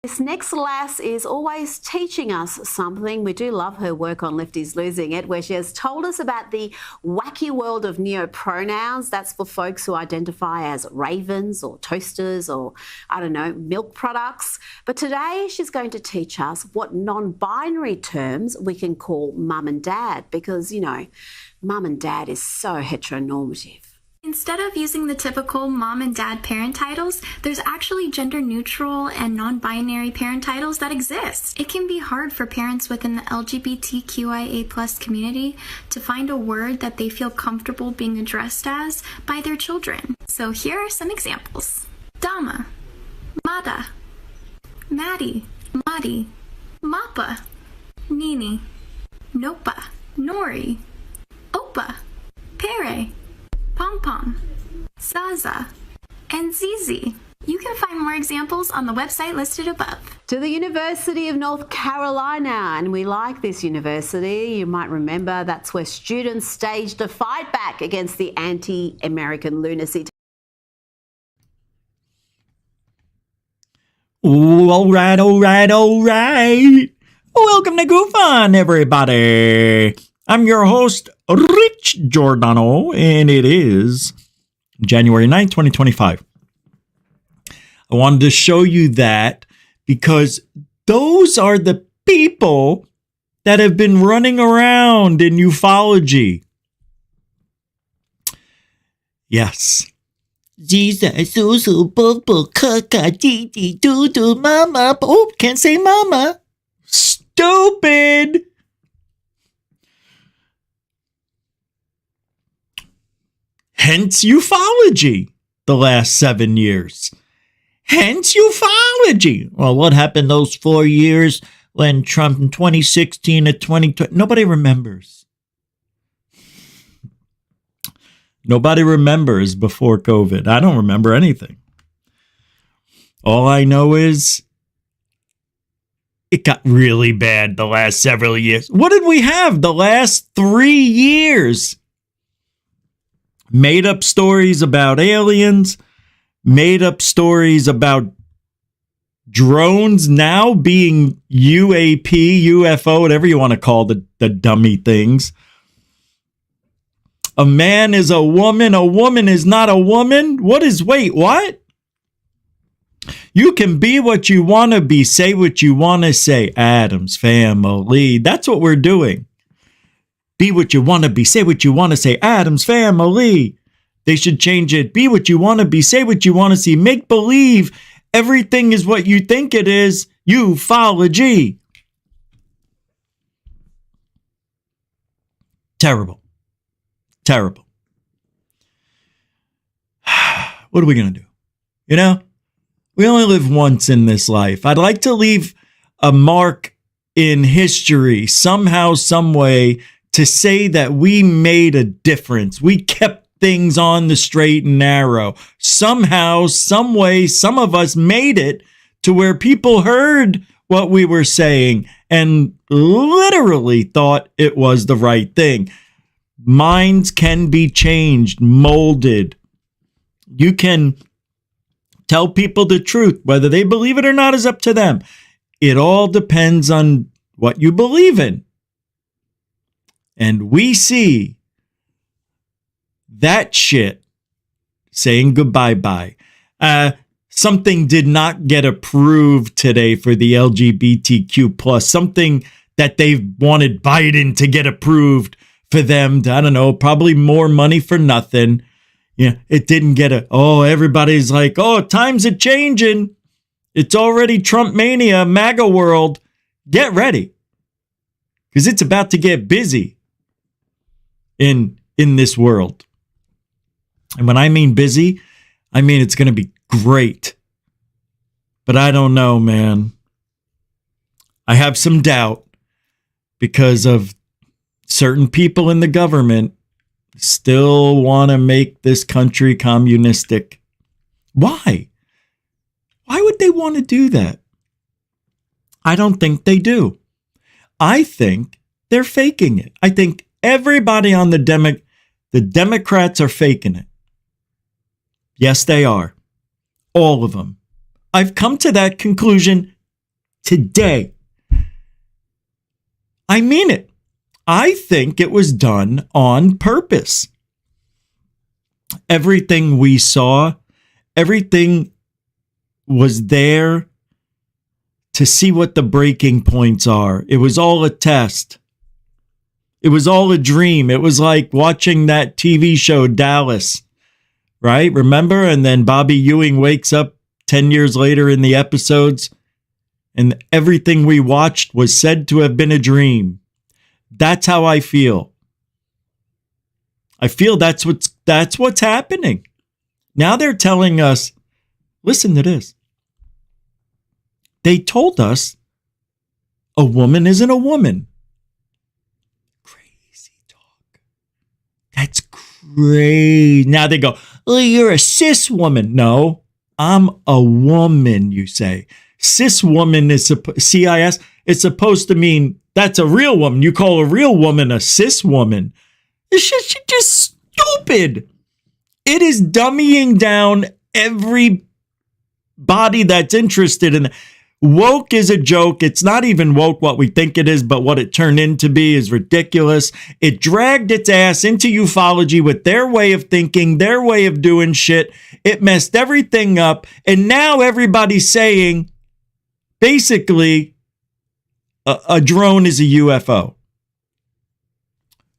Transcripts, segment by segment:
This next lass is always teaching us something. We do love her work on Lifty's Losing It, where she has told us about the wacky world of neopronouns. That's for folks who identify as ravens or toasters or, I don't know, milk products. But today she's going to teach us what non-binary terms we can call mum and dad, because, you know, mum and dad is so heteronormative. Instead of using the typical mom and dad parent titles, there's actually gender-neutral and non-binary parent titles that exist. It can be hard for parents within the LGBTQIA+ community to find a word that they feel comfortable being addressed as by their children. So here are some examples. Dama, Mada, Maddie, Madi, Mappa, Nini, Nopa, Nori, Opa, Pere, Pom-Pom, Zaza, and Zizi. You can find more examples on the website listed above. To the University of North Carolina, and we like this university. You might remember that's where students staged a fight back against the anti-American lunacy. Ooh, all right. Welcome to GUFON, everybody. I'm your host, Rich Giordano, and it is January 9th, 2025. I wanted to show you that because those are the people that have been running around in ufology. Yes. Jesus, Susu, Bobo, Kaka, Didi, Dudu, Mama. Oh, can't say Mama. Stupid. Hence ufology the last 7 years. Hence ufology. Well, what happened those 4 years when Trump in 2016 to 2020? Nobody remembers. Nobody remembers before COVID. I don't remember anything. All I know is it got really bad the last several years. What did we have the last 3 years? Made up stories about aliens, made up stories about drones now being UAP, UFO, whatever you want to call the dummy things. A man is a woman is not a woman. What? You can be what you want to be, say what you want to say. Adam's family. That's what we're doing. Be what you want to be, say what you want to say. Adam's family. They should change it. Be what you want to be, say what you want to see. Make believe everything is what you think it is. Ufology. Terrible. What are we going to do? You know, we only live once in this life. I'd like to leave a mark in history somehow, some way, to say that we made a difference. We kept things on the straight and narrow. Somehow, some way, some of us made it to where people heard what we were saying and literally thought it was the right thing. Minds can be changed, molded. You can tell people the truth. Whether they believe it or not is up to them. It all depends on what you believe in. And we see that shit saying goodbye. Something did not get approved today for the LGBTQ plus, something that they wanted Biden to get approved for them to, I don't know, probably more money for nothing. Yeah, it didn't get everybody's like, times are changing. It's already Trump mania, MAGA world. Get ready. Because it's about to get busy in this world. And when I mean busy, I mean it's going to be great. But I don't know, man. I have some doubt because of certain people in the government still want to make this country communistic. Why? Why would they want to do that? I don't think they do. I think they're faking it. I think everybody on the Democrats are faking it. Yes, they are. All of them. I've come to that conclusion today. I mean it. I think it was done on purpose. Everything we saw, everything was there to see what the breaking points are. It was all a test. It was all a dream. It was like watching that TV show Dallas, right? Remember? And then Bobby Ewing wakes up 10 years later in the episodes, and everything we watched was said to have been a dream. That's how I feel. I feel that's what's happening. Now they're telling us, listen to this. They told us a woman isn't a woman. Crazy talk. That's crazy. Now they go, oh, you're a cis woman. No, I'm a woman, you say. Cis woman is CIS. It's supposed to mean that's a real woman. You call a real woman a cis woman. It's just stupid. It is dummying down every body that's interested in it. Woke is a joke. It's not even woke what we think it is, but what it turned into be is ridiculous. It dragged its ass into ufology with their way of thinking, their way of doing shit. It messed everything up. And now everybody's saying, basically, a drone is a UFO.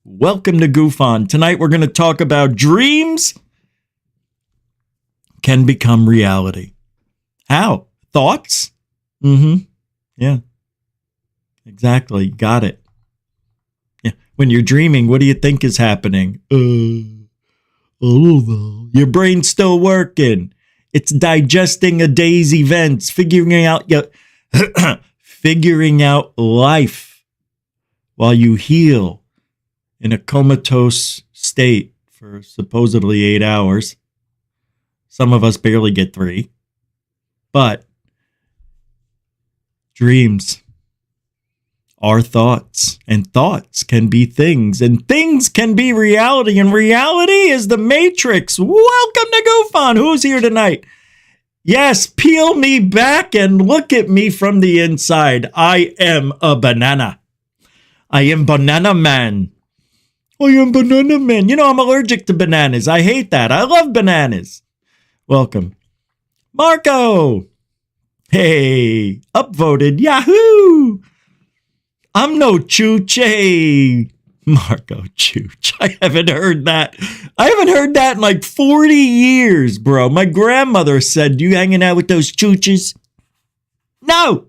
Welcome to GUFON. Tonight we're going to talk about dreams can become reality. How? Thoughts? Yeah. Exactly. Got it. Yeah. When you're dreaming, what do you think is happening? Your brain's still working. It's digesting a day's events, figuring out life while you heal in a comatose state for supposedly 8 hours. Some of us barely get 3. But dreams are thoughts, and thoughts can be things, and things can be reality, and reality is the Matrix. Welcome to GUFON. Who's here tonight? Yes, peel me back and look at me from the inside. I am a banana. I am Banana Man. I am Banana Man. You know, I'm allergic to bananas. I hate that. I love bananas. Welcome. Marco. Hey, upvoted. Yahoo! I'm no chooch. Marco Chooch. I haven't heard that. I haven't heard that in like 40 years, bro. My grandmother said, you hanging out with those chooches? No.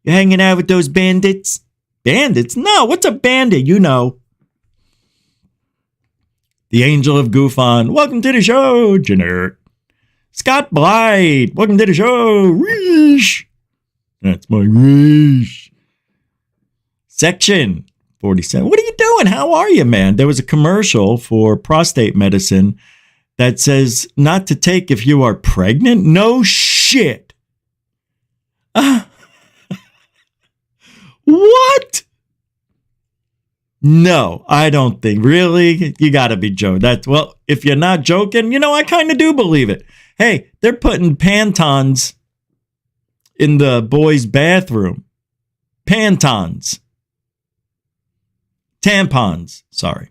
You hanging out with those bandits? Bandits? No. What's a bandit? You know. The Angel of GUFON. Welcome to the show, Generic. Scott Blight. Welcome to the show. Reesh. That's my Reesh. Section 47. What are you doing? How are you, man? There was a commercial for prostate medicine that says not to take if you are pregnant. No shit. What? No, I don't think. Really? You got to be joking. Well, if you're not joking, you know, I kind of do believe it. Hey, they're putting Pantons in the boys' bathroom. Pantons. Tampons. Sorry.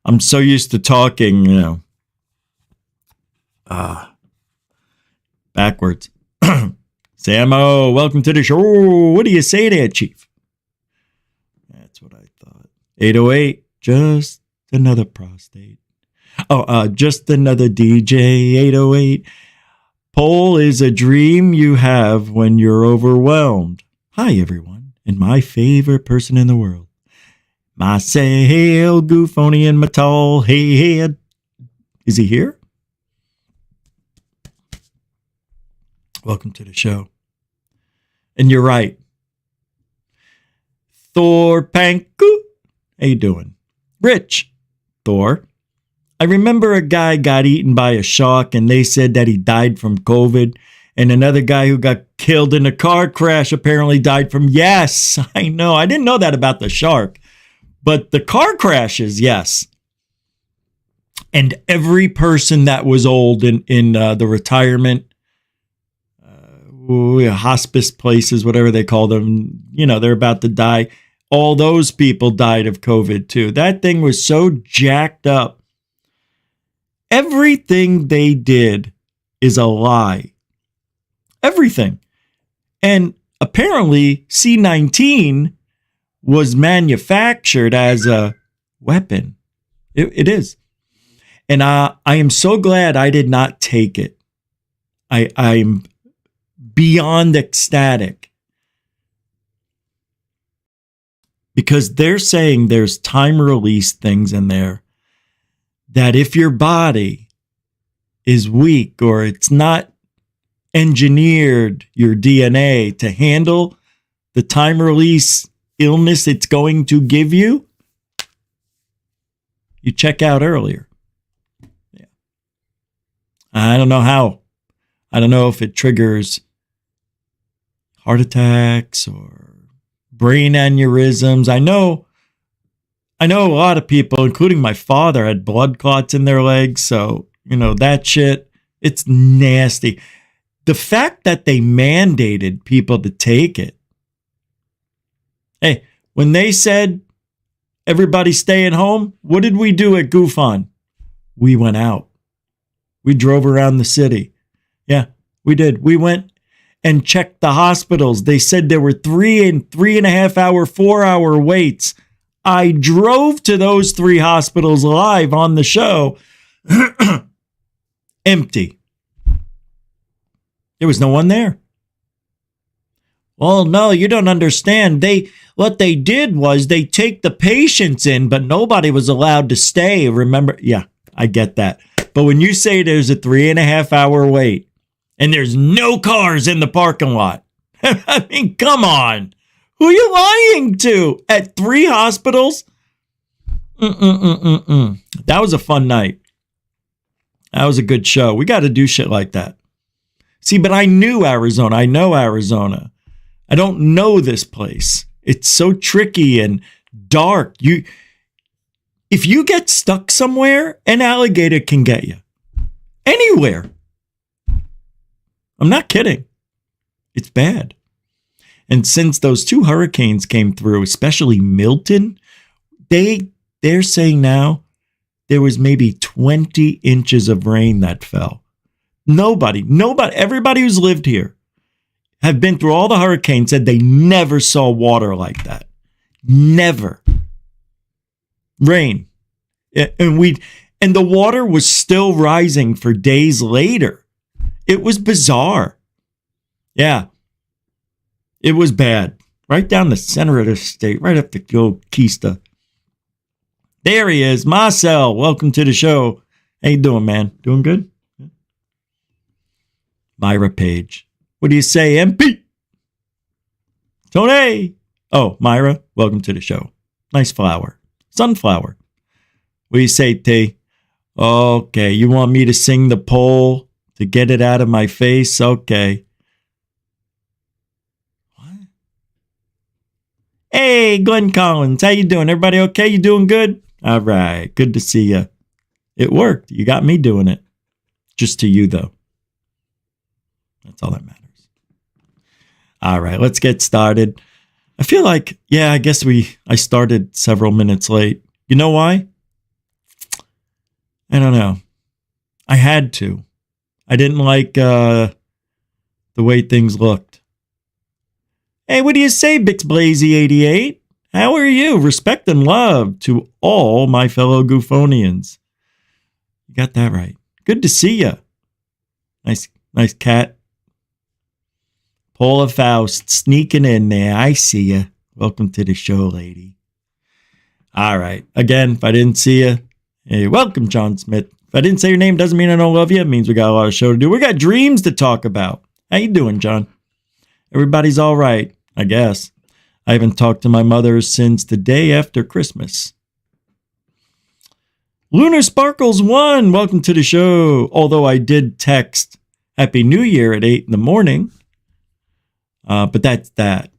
I'm so used to talking, you know, backwards. Samo, welcome to the show. What do you say there, Chief? That's what I thought. 808, just another prostate. Just another DJ. 808. Poll is a dream you have when you're overwhelmed. Hi, everyone, and my favorite person in the world. Myself, Goofonian, my tall head. Is he here? Welcome to the show. And you're right. Thor Panku. How you doing? Rich. Thor. I remember a guy got eaten by a shark and they said that he died from COVID. And another guy who got killed in a car crash apparently died from... Yes, I know. I didn't know that about the shark. But the car crashes, yes. And every person that was old in the retirement, hospice places, whatever they call them, they're about to die. All those people died of COVID too. That thing was so jacked up. Everything they did is a lie. Everything. And apparently C-19 was manufactured as a weapon. It is. And I am so glad I did not take it. I'm beyond ecstatic. Because they're saying there's time release things in there that if your body is weak or it's not engineered, your DNA, to handle the time release illness it's going to give you, you check out earlier. Yeah. I don't know how. I don't know if it triggers heart attacks or brain aneurysms. I know a lot of people, including my father, had blood clots in their legs. So, that shit, it's nasty. The fact that they mandated people to take it. Hey, when they said everybody staying home, what did we do at GUFON? We went out. We drove around the city. Yeah, we did. We went and checked the hospitals. They said there were 3.5 hour, 4 hour waits. I drove to those 3 hospitals live on the show. Empty. There was no one there. Well, no, you don't understand. What they did was they take the patients in, but nobody was allowed to stay. Remember? Yeah, I get that. But when you say there's a 3.5 hour wait and there's no cars in the parking lot, I mean, come on. Who are you lying to? At 3 hospitals? That was a fun night. That was a good show. We got to do shit like that. See, but I knew Arizona. I know Arizona. I don't know this place. It's so tricky and dark. If you get stuck somewhere, an alligator can get you. Anywhere. I'm not kidding. It's bad. And since those 2 hurricanes came through, especially Milton, they're saying now there was maybe 20 inches of rain that fell. Nobody, everybody who's lived here have been through all the hurricanes said they never saw water like that. Never. Rain. And the water was still rising for days later. It was bizarre. Yeah. It was bad. Right down the center of the state, right up the old Kista. There he is, Marcel. Welcome to the show. How you doing, man? Doing good? Myra Page. What do you say, MP? Tony. Oh, Myra, welcome to the show. Nice flower. Sunflower. What do you say, T? Okay, you want me to sing the poll to get it out of my face? Okay. What? Hey, Glenn Collins, how you doing? Everybody okay? You doing good? All right, good to see you. It worked. You got me doing it. Just to you, though. That's all that matters. All right, let's get started. I feel like, I guess I started several minutes late. You know why? I don't know. I had to. I didn't like the way things looked. Hey, what do you say, BixBlazy88? How are you? Respect and love to all my fellow Gufonians. You got that right. Good to see you. Nice cat. Paula Faust sneaking in there. I see you. Welcome to the show, lady. All right. Again, if I didn't see you, hey, welcome, John Smith. If I didn't say your name, doesn't mean I don't love you. It means we got a lot of show to do. We got dreams to talk about. How you doing, John? Everybody's all right, I guess. I haven't talked to my mother since the day after Christmas. Lunar Sparkles 1, welcome to the show. Although I did text Happy New Year at 8 in the morning. But that's that.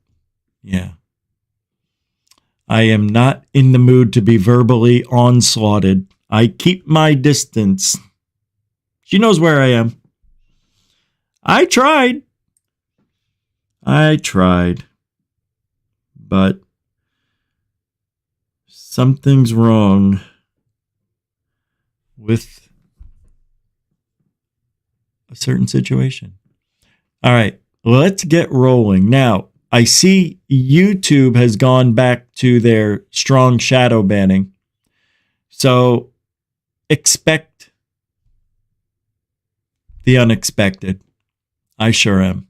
Yeah. I am not in the mood to be verbally onslaughted. I keep my distance. She knows where I am. I tried. I tried. But something's wrong with a certain situation. All right, let's get rolling. Now, I see YouTube has gone back to their strong shadow banning. So expect the unexpected. I sure am.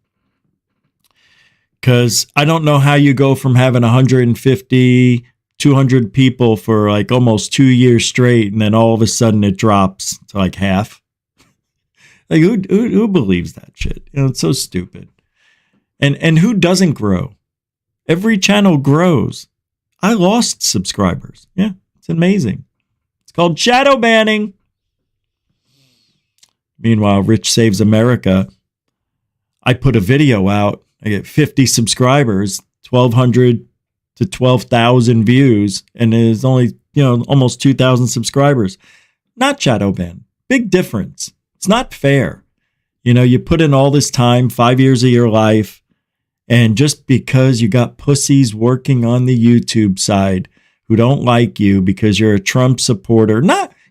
Because I don't know how you go from having 150, 200 people for like almost 2 years straight, and then all of a sudden it drops to like half. Like who believes that shit? You know, it's so stupid. And who doesn't grow? Every channel grows. I lost subscribers. Yeah, it's amazing. It's called shadow banning. Meanwhile, Rich Saves America. I put a video out. I get 50 subscribers, 1,200 to 12,000 views, and there's only, almost 2,000 subscribers. Not shadow ban. Big difference. It's not fair. You put in all this time, 5 years of your life, and just because you got pussies working on the YouTube side who don't like you because you're a Trump supporter.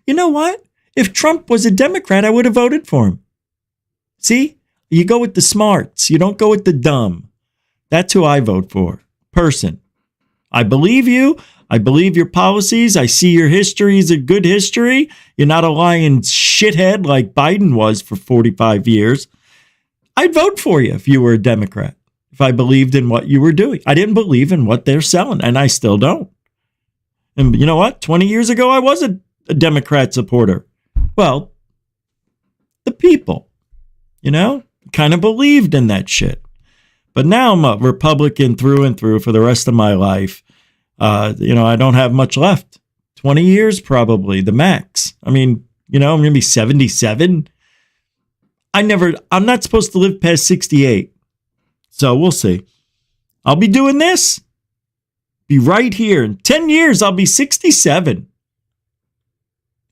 You know what? If Trump was a Democrat, I would have voted for him. See? You go with the smarts. You don't go with the dumb. That's who I vote for. Person. I believe you. I believe your policies. I see your history is a good history. You're not a lying shithead like Biden was for 45 years. I'd vote for you if you were a Democrat, if I believed in what you were doing. I didn't believe in what they're selling, and I still don't. And you know what? 20 years ago, I was a Democrat supporter. Well, the people, kind of believed in that shit. But now I'm a Republican through and through for the rest of my life. I don't have much left. 20 years probably, the max. I mean, I'm going to be 77. I'm not supposed to live past 68. So we'll see. I'll be doing this. Be right here. In 10 years, I'll be 67.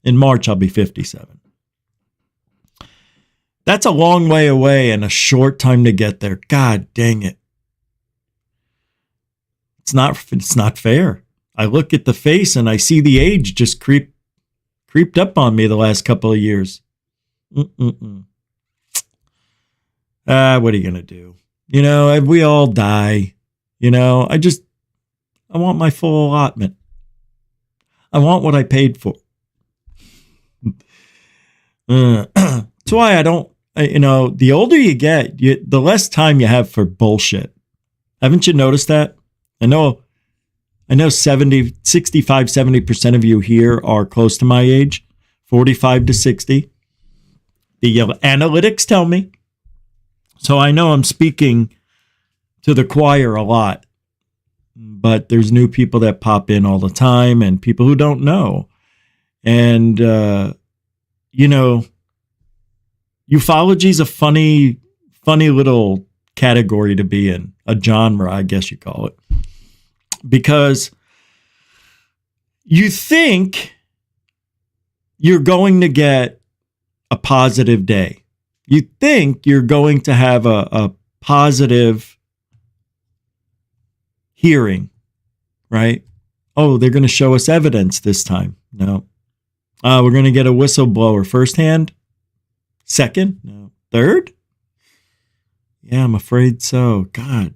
In March, I'll be 57. That's a long way away and a short time to get there. God dang it. It's not fair. I look at the face and I see the age just creeped up on me the last couple of years. What are you going to do? We all die. I want my full allotment. I want what I paid for. That's why I don't, the older you get, the less time you have for bullshit. Haven't you noticed that? I know 65, 70% of you here are close to my age, 45 to 60. The analytics tell me. So I know I'm speaking to the choir a lot, but there's new people that pop in all the time and people who don't know. And, ufology is a funny little category to be in, a genre, I guess you call it, because you think you're going to get a positive day. You think you're going to have a positive hearing, right? Oh, they're going to show us evidence this time. No. We're going to get a whistleblower firsthand. Second? No. Third? Yeah, I'm afraid so. God.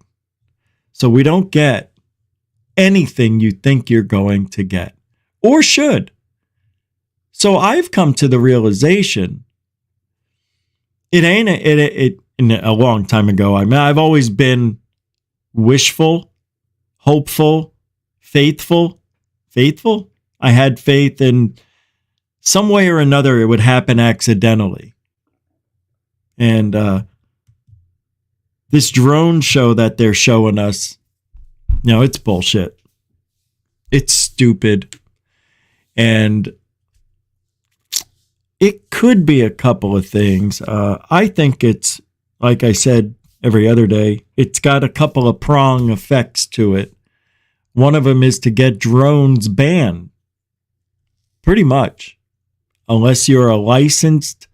So we don't get anything you think you're going to get or should. So I've come to the realization it ain't a long time ago. I mean, I've always been wishful, hopeful, faithful. I had faith in some way or another it would happen accidentally. And this drone show that they're showing us, it's bullshit. It's stupid. And it could be a couple of things. I think it's, like I said every other day, it's got a couple of prong effects to it. One of them is to get drones banned. Pretty much. Unless you're a licensed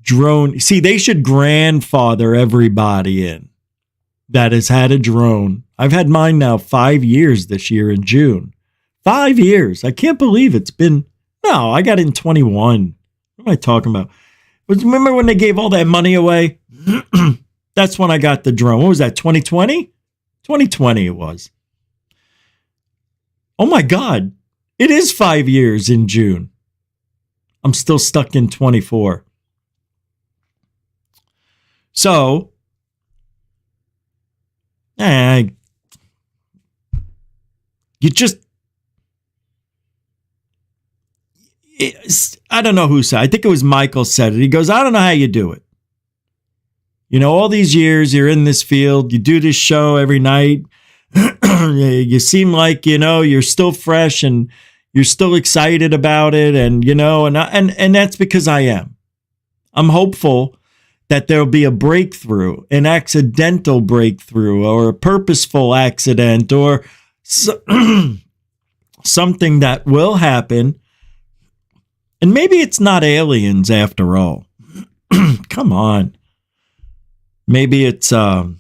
drone. See, they should grandfather everybody in. that has had a drone. I've had mine now 5 years this year in June. 5 years. I can't believe it's been. No, I got it in 21. What am I talking about? Remember when they gave all that money away? That's when I got the drone. What was that, 2020? 2020 it was. Oh my God. It is 5 years in June. I'm still stuck in 24. So, you just, I don't know who said it. I think it was Michael said it. He goes, I don't know how you do it. You know, all these years you're in this field, you do this show every night. You seem like, you know, you're still fresh and you're still excited about it. And, you know, and that's because I am. I'm hopeful that there'll be a breakthrough, an accidental breakthrough, or a purposeful accident, or something that will happen. And maybe it's not aliens after all. Come on. Maybe it's a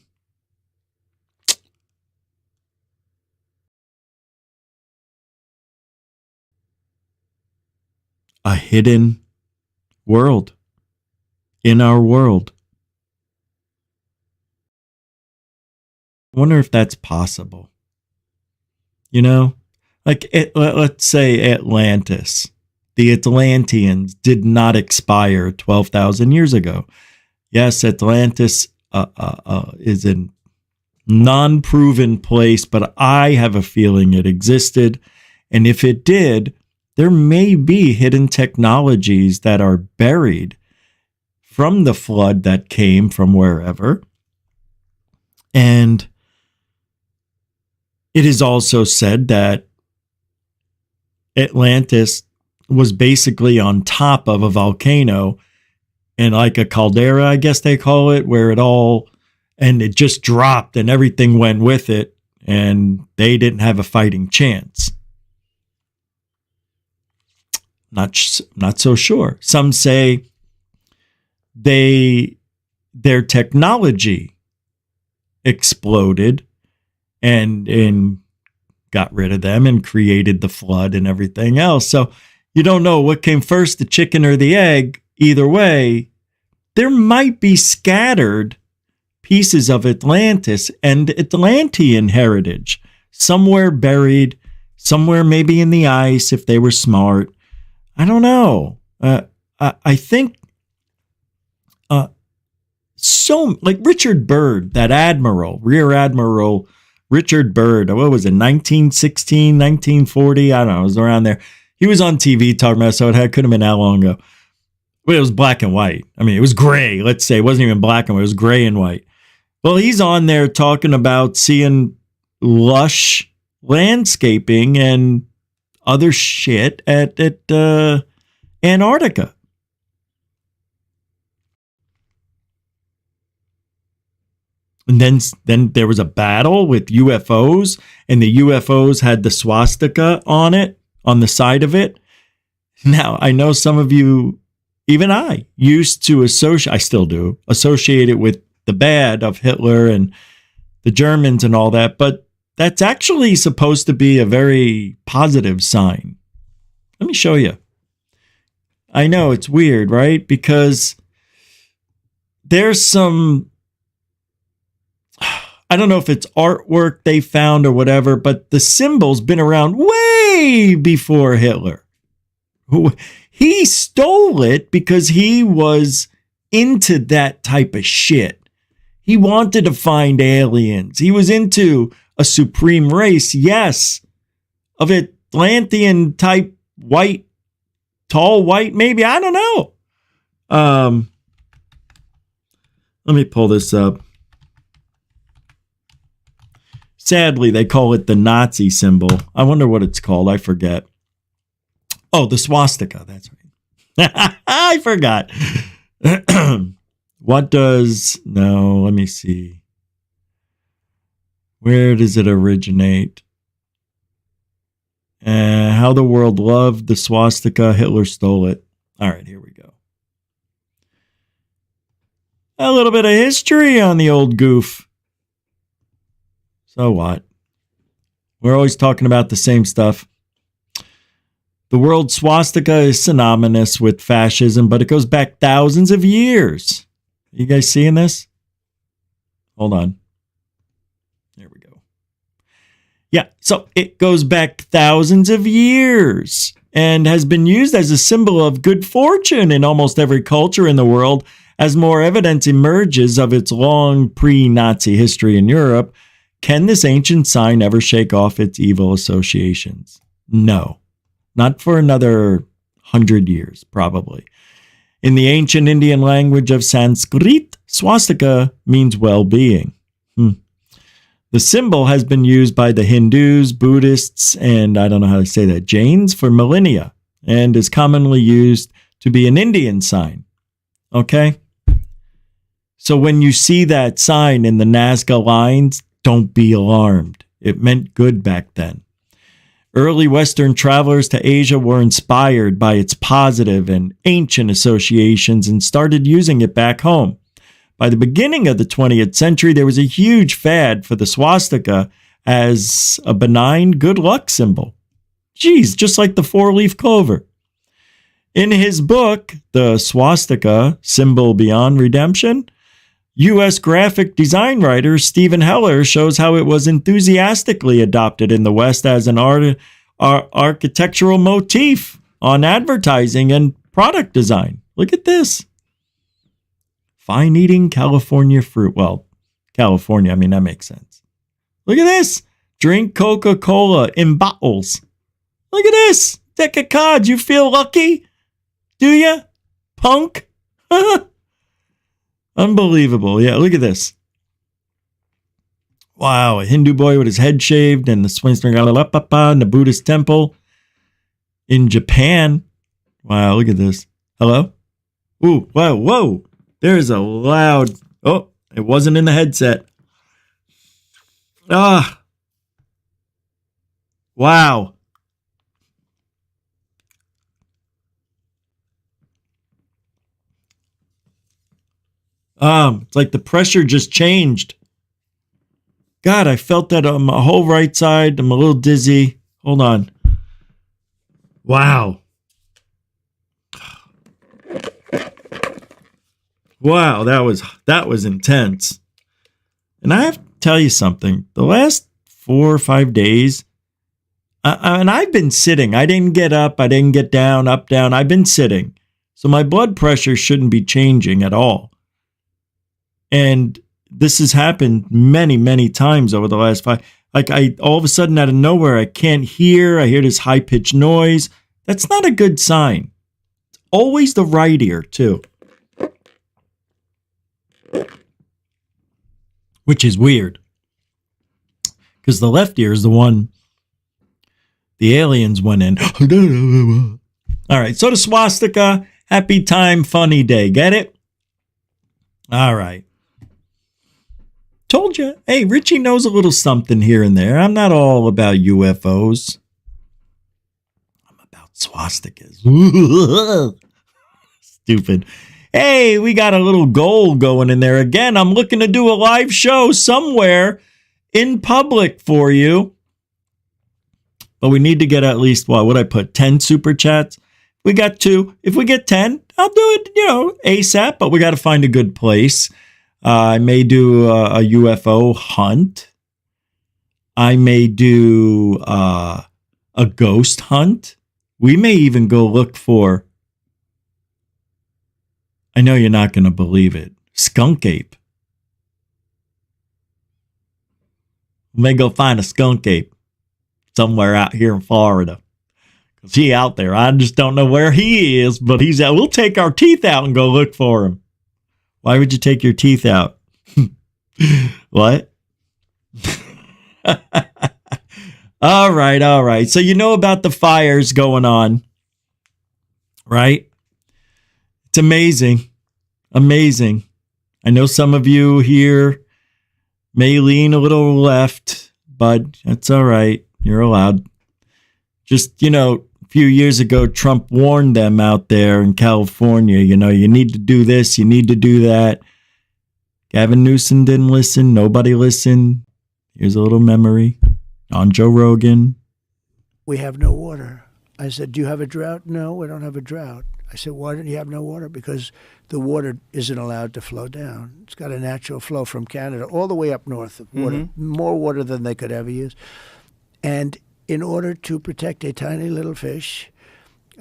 hidden world in our world. I wonder if that's possible. You know, like let's say Atlantis. The Atlanteans did not expire 12,000 years ago. Yes, Atlantis is a non-proven place, but I have a feeling it existed. And if it did, there may be hidden technologies that are buried from the flood that came from wherever. And it is also said that Atlantis was basically on top of a volcano and like a caldera, I guess they call it, where it just dropped and everything went with it, and they didn't have a fighting chance. Not so sure. Some say their technology exploded and got rid of them and created the flood and everything else. So you don't know what came first, the chicken or the egg. Either way, there might be scattered pieces of Atlantis and Atlantean heritage somewhere buried, somewhere maybe in the ice if they were smart. I don't know. I think so, like Richard Byrd, that admiral, Rear Admiral Richard Byrd, what was it, 1916, 1940? I don't know, it was around there. He was on TV talking about it, so it couldn't have been that long ago. But it was black and white. I mean, it was gray, let's say. It wasn't even black and white, it was gray and white. Well, he's on there talking about seeing lush landscaping and other shit at Antarctica. And then there was a battle with UFOs, and the UFOs had the swastika on it, on the side of it. Now, I know some of you, even I, used to I still do, associate it with the bad of Hitler and the Germans and all that, but that's actually supposed to be a very positive sign. Let me show you. I know it's weird, right? Because there's some, I don't know if it's artwork they found or whatever, but the symbol's been around way before Hitler. He stole it because he was into that type of shit. He wanted to find aliens. He was into a supreme race, yes, of Atlantean type white, tall white, maybe. I don't know. Let me pull this up. Sadly, they call it the Nazi symbol. I wonder what it's called. I forget. Oh, the swastika. That's right. I forgot. Let me see. Where does it originate? How the world loved the swastika. Hitler stole it. All right, here we go. A little bit of history on the old goof. So what? We're always talking about the same stuff. The word swastika is synonymous with fascism, but it goes back thousands of years. You guys seeing this? Hold on. There we go. Yeah, so it goes back thousands of years and has been used as a symbol of good fortune in almost every culture in the world. As more evidence emerges of its long pre-Nazi history in Europe, can this ancient sign ever shake off its evil associations? No, not for another 100 years, probably. In the ancient Indian language of Sanskrit, swastika means well-being. The symbol has been used by the Hindus, Buddhists, and I don't know how to say that, Jains for millennia, and is commonly used to be an Indian sign. Okay? So when you see that sign in the Nazca lines, don't be alarmed. It meant good back then. Early Western travelers to Asia were inspired by its positive and ancient associations and started using it back home. By the beginning of the 20th century, there was a huge fad for the swastika as a benign good luck symbol. Geez, just like the four-leaf clover. In his book, The Swastika, Symbol Beyond Redemption, U.S. graphic design writer Stephen Heller shows how it was enthusiastically adopted in the West as an architectural motif on advertising and product design. Look at this. Fine eating California fruit. Well, California, I mean, that makes sense. Look at this. Drink Coca-Cola in bottles. Look at this. Deck of cards. You feel lucky? Do you? Punk? Unbelievable. Yeah, look at this. Wow, a Hindu boy with his head shaved and the swing in the Buddhist temple in Japan. Wow, look at this. Hello? Ooh, whoa, whoa. There's a loud... Oh, it wasn't in the headset. Ah. Wow. It's like the pressure just changed. God, I felt that on my whole right side. I'm a little dizzy. Hold on. Wow. Wow, that was intense. And I have to tell you something. The last 4 or 5 days, and I've been sitting. I didn't get up. I didn't get down, up, down. I've been sitting. So my blood pressure shouldn't be changing at all. And this has happened many, many times over the last 5. Like all of a sudden out of nowhere, I can't hear. I hear this high-pitched noise. That's not a good sign. It's always the right ear, too. Which is weird. Because the left ear is the one the aliens went in. All right, so the swastika, happy time, funny day. Get it? All right. Told you. Hey, Richie knows a little something here and there. I'm not all about UFOs. I'm about swastikas. Stupid. Hey, we got a little goal going in there. Again, I'm looking to do a live show somewhere in public for you. But we need to get at least, what would I put, 10 super chats? We got 2. If we get 10, I'll do it, ASAP. But we got to find a good place. I may do a UFO hunt. I may do a ghost hunt. We may even go look for, I know you're not going to believe it, skunk ape. We may go find a skunk ape somewhere out here in Florida. Because he's out there. I just don't know where he is, but he's out. We'll take our teeth out and go look for him. Why would you take your teeth out? What? All right. So you know about the fires going on, right? It's amazing. I know some of you here may lean a little left, but that's all right. You're allowed. Just, a few years ago, Trump warned them out there in California, you need to do this, you need to do that. Gavin Newsom didn't listen. Nobody listened. Here's a little memory on Joe Rogan. We have no water. I said, do you have a drought? No, we don't have a drought. I said, why don't you have no water? Because the water isn't allowed to flow down. It's got a natural flow from Canada all the way up north of water, more water than they could ever use. And in order to protect a tiny little fish,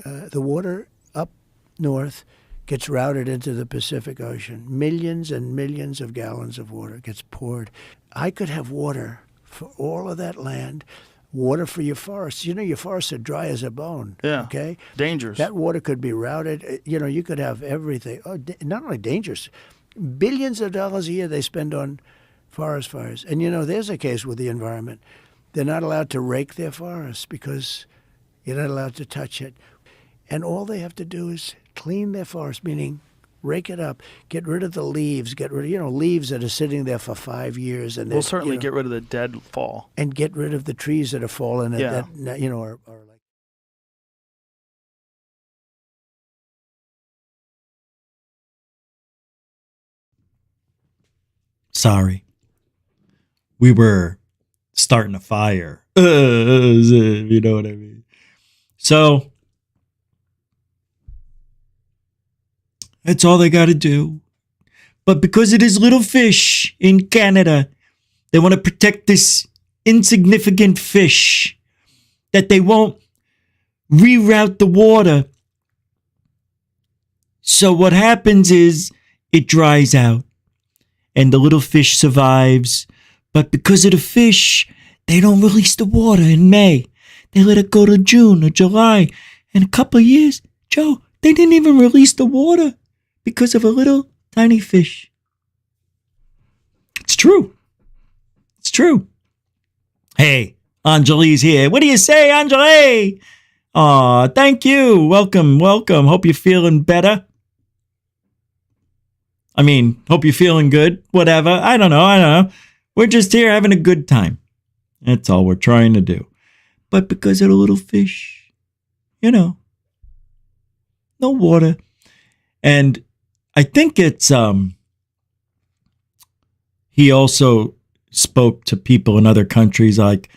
the water up north gets routed into the Pacific Ocean. Millions and millions of gallons of water gets poured. I could have water for all of that land, water for your forests. You know, your forests are dry as a bone. Yeah. Okay? Dangerous. That water could be routed. You know, you could have everything. Oh, not only dangerous, billions of dollars a year they spend on forest fires. And, you know, there's a case with the environment. They're not allowed to rake their forests because you're not allowed to touch it. And all they have to do is clean their forest, meaning rake it up, get rid of the leaves, get rid of, leaves that are sitting there for 5 years. And we'll certainly get rid of the dead fall. And get rid of the trees that have fallen Yeah. that are like. Sorry. We were starting a fire. You know what I mean? So, that's all they got to do. But because it is little fish in Canada, they want to protect this insignificant fish, that they won't reroute the water. So what happens is it dries out and the little fish survives. But because of the fish, they don't release the water in May. They let it go to June or July. In a couple of years, Joe, they didn't even release the water because of a little tiny fish. It's true. It's true. Hey, Anjali's here. What do you say, Anjali? Aw, thank you. Welcome, welcome. Hope you're feeling better. I mean, hope you're feeling good. Whatever. I don't know. We're just here having a good time. That's all we're trying to do. But because of the little fish, no water. And I think it's, he also spoke to people in other countries like,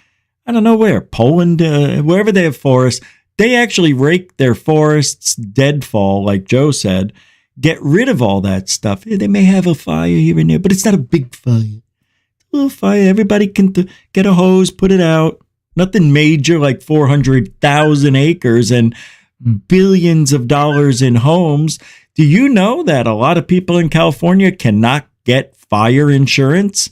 I don't know where, Poland, wherever they have forests. They actually rake their forests deadfall, like Joe said, get rid of all that stuff. They may have a fire here and there, but it's not a big fire. It's a little fire. Everybody can get a hose, put it out. Nothing major like 400,000 acres and billions of dollars in homes. Do you know that a lot of people in California cannot get fire insurance?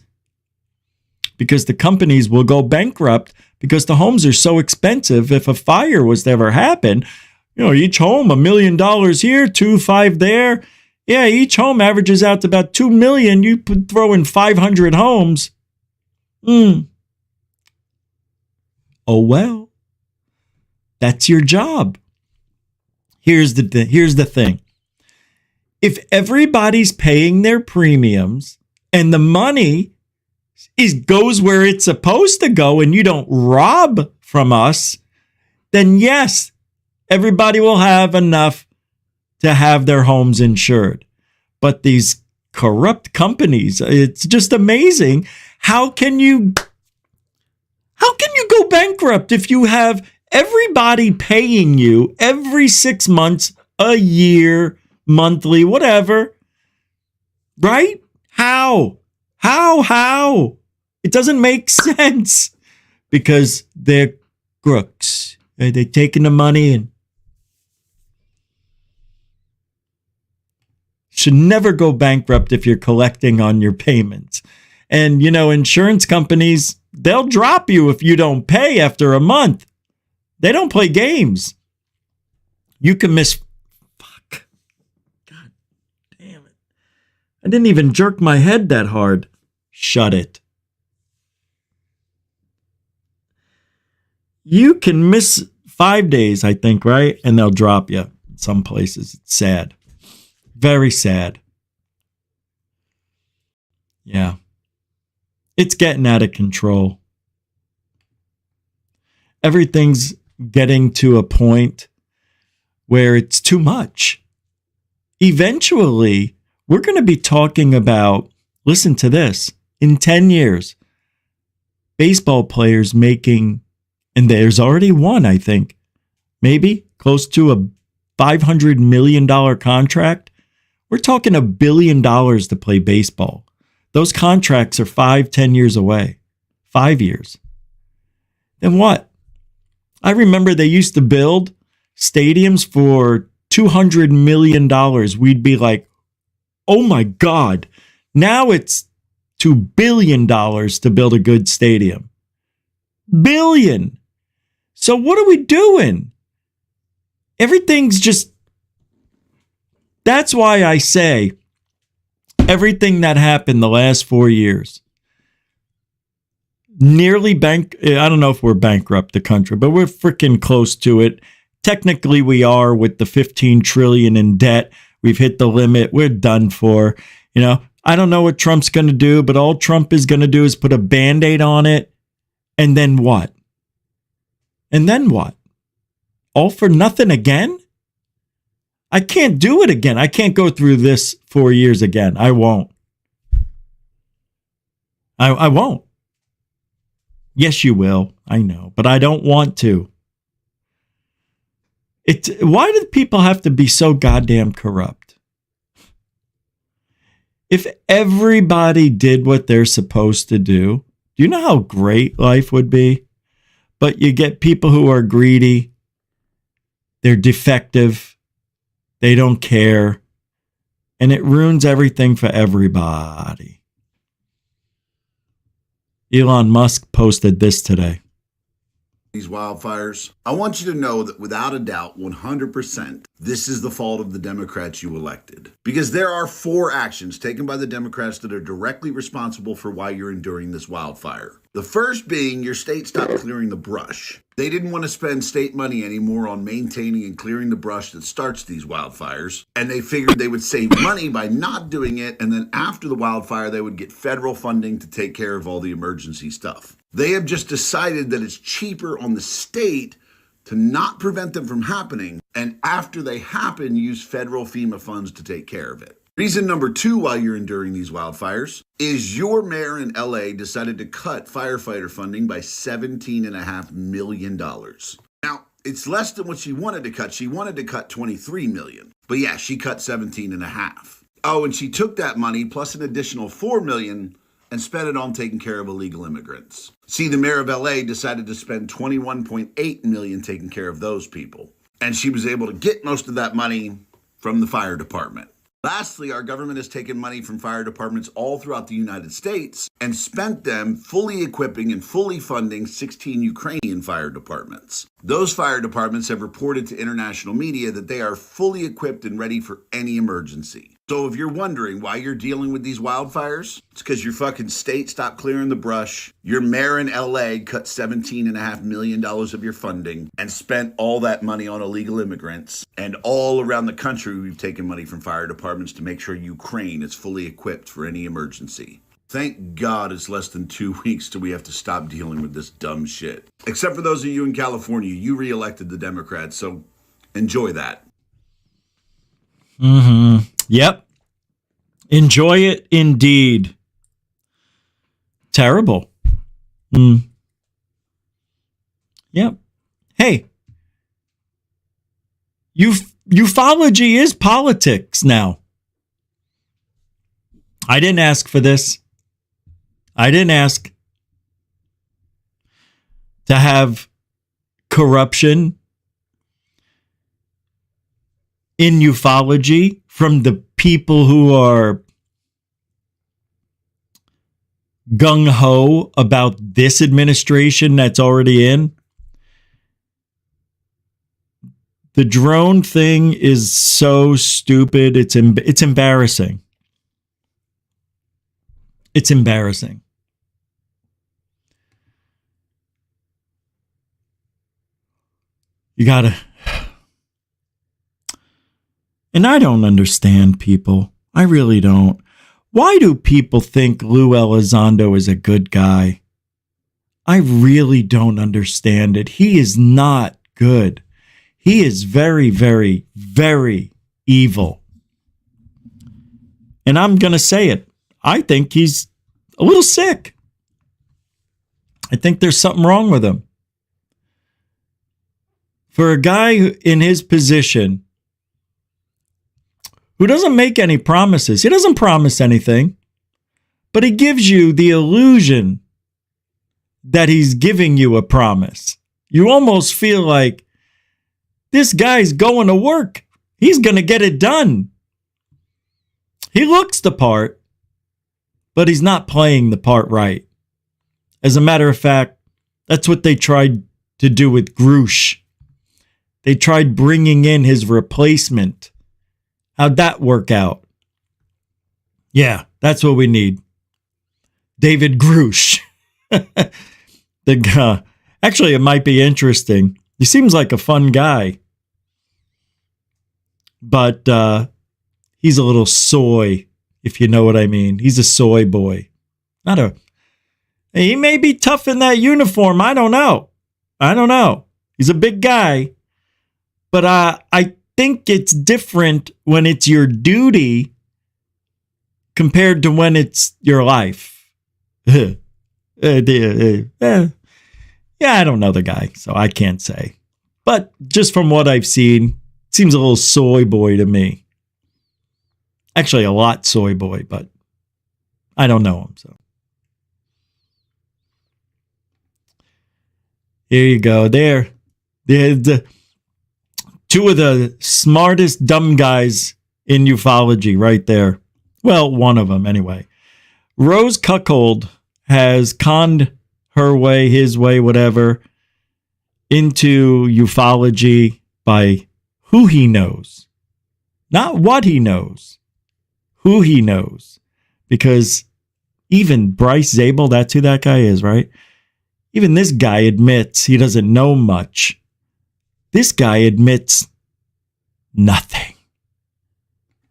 Because the companies will go bankrupt because the homes are so expensive. If a fire was to ever happen, each home $1 million here, 2.5 there. Yeah, each home averages out to about 2 million. You throw in 500 homes. Oh well, that's your job. Here's the thing. If everybody's paying their premiums and the money goes where it's supposed to go and you don't rob from us, then yes, everybody will have enough to have their homes insured. But these corrupt companies, it's just amazing. How can you go bankrupt if you have everybody paying you every 6 months, a year, monthly, whatever? Right? How? It doesn't make sense because they're crooks. They're taking the money and should never go bankrupt if you're collecting on your payments. And, insurance companies, they'll drop you if you don't pay after a month. They don't play games. You can miss... Fuck. God damn it. I didn't even jerk my head that hard. Shut it. You can miss 5 days, I think, right? And they'll drop you in some places. It's sad. Very sad. Yeah. It's getting out of control. Everything's getting to a point where it's too much. Eventually, we're going to be talking about, listen to this, in 10 years, baseball players making, and there's already one, I think, maybe close to a $500 million contract. We're talking $1 billion to play baseball. Those contracts are 5-10 years away. 5 years. Then what? I remember they used to build stadiums for $200 million. We'd be like, oh my God. Now it's $2 billion to build a good stadium. Billion. So what are we doing? Everything's just, that's why I say everything that happened the last 4 years, nearly I don't know if we're bankrupt, the country, but we're freaking close to it. Technically we are, with the 15 trillion in debt. We've hit the limit. We're done for. You know, I don't know what Trump's going to do, but all Trump is going to do is put a Band-Aid on it. And then what? And then what? All for nothing again? I can't do it again. I can't go through this 4 years again. I won't. I won't. Yes, you will. I know, but I don't want to. Why do people have to be so goddamn corrupt? If everybody did what they're supposed to do you know how great life would be? But you get people who are greedy. They're defective. They don't care. And it ruins everything for everybody. Elon Musk posted this today. These wildfires, I want you to know that without a doubt, 100%, this is the fault of the Democrats you elected. Because there are 4 actions taken by the Democrats that are directly responsible for why you're enduring this wildfire. The first being your state stopped clearing the brush. They didn't want to spend state money anymore on maintaining and clearing the brush that starts these wildfires. And they figured they would save money by not doing it. And then after the wildfire, they would get federal funding to take care of all the emergency stuff. They have just decided that it's cheaper on the state to not prevent them from happening. And after they happen, use federal FEMA funds to take care of it. Reason number 2 why you're enduring these wildfires is your mayor in LA decided to cut firefighter funding by $17.5 million. Now, it's less than what she wanted to cut. She wanted to cut $23 million. But yeah, she cut $17.5. Oh, and she took that money plus an additional $4 million and spent it on taking care of illegal immigrants. See, the mayor of LA decided to spend $21.8 million taking care of those people. And she was able to get most of that money from the fire department. Lastly, our government has taken money from fire departments all throughout the United States and spent them fully equipping and fully funding 16 Ukrainian fire departments. Those fire departments have reported to international media that they are fully equipped and ready for any emergency. So if you're wondering why you're dealing with these wildfires, it's because your fucking state stopped clearing the brush. Your mayor in LA cut $17.5 million of your funding and spent all that money on illegal immigrants. And all around the country, we've taken money from fire departments to make sure Ukraine is fully equipped for any emergency. Thank God it's less than 2 weeks till we have to stop dealing with this dumb shit. Except for those of you in California, you reelected the Democrats, so enjoy that. Mm-hmm. Yep. Enjoy it indeed. Terrible. Yep. Hey, ufology is politics now. I didn't ask for this. I didn't ask to have corruption in ufology from the people who are gung-ho about this administration that's already in. The drone thing is so stupid. It's embarrassing. It's embarrassing. You gotta... And I don't understand people. I really don't. Why do people think Lou Elizondo is a good guy? I really don't understand it. He is not good. He is very, very, very evil. And I'm going to say it. I think he's a little sick. I think there's something wrong with him. For a guy in his position who doesn't make any promises, he doesn't promise anything, but he gives you the illusion that he's giving you a promise. You almost feel like this guy's going to work. He's going to get it done. He looks the part, but he's not playing the part right. As a matter of fact, that's what they tried to do with Grush. They tried bringing in his replacement. How'd that work out? Yeah, that's what we need. David Grush. The guy. Actually, it might be interesting. He seems like a fun guy. But he's a little soy, if you know what I mean. He's a soy boy. He may be tough in that uniform. I don't know. He's a big guy. But I think it's different when it's your duty compared to when it's your life. Yeah, I don't know the guy, so I can't say. But just from what I've seen, seems a little soy boy to me. Actually, a lot soy boy, but I don't know him, so. Here you go. There. The two of the smartest dumb guys in ufology right there. Well, one of them anyway. Rose Cuckold has conned her way, his way, whatever, into ufology by who he knows. Not what he knows. Who he knows. Because even Bryce Zabel, that's who that guy is, right? Even this guy admits he doesn't know much. This guy admits nothing.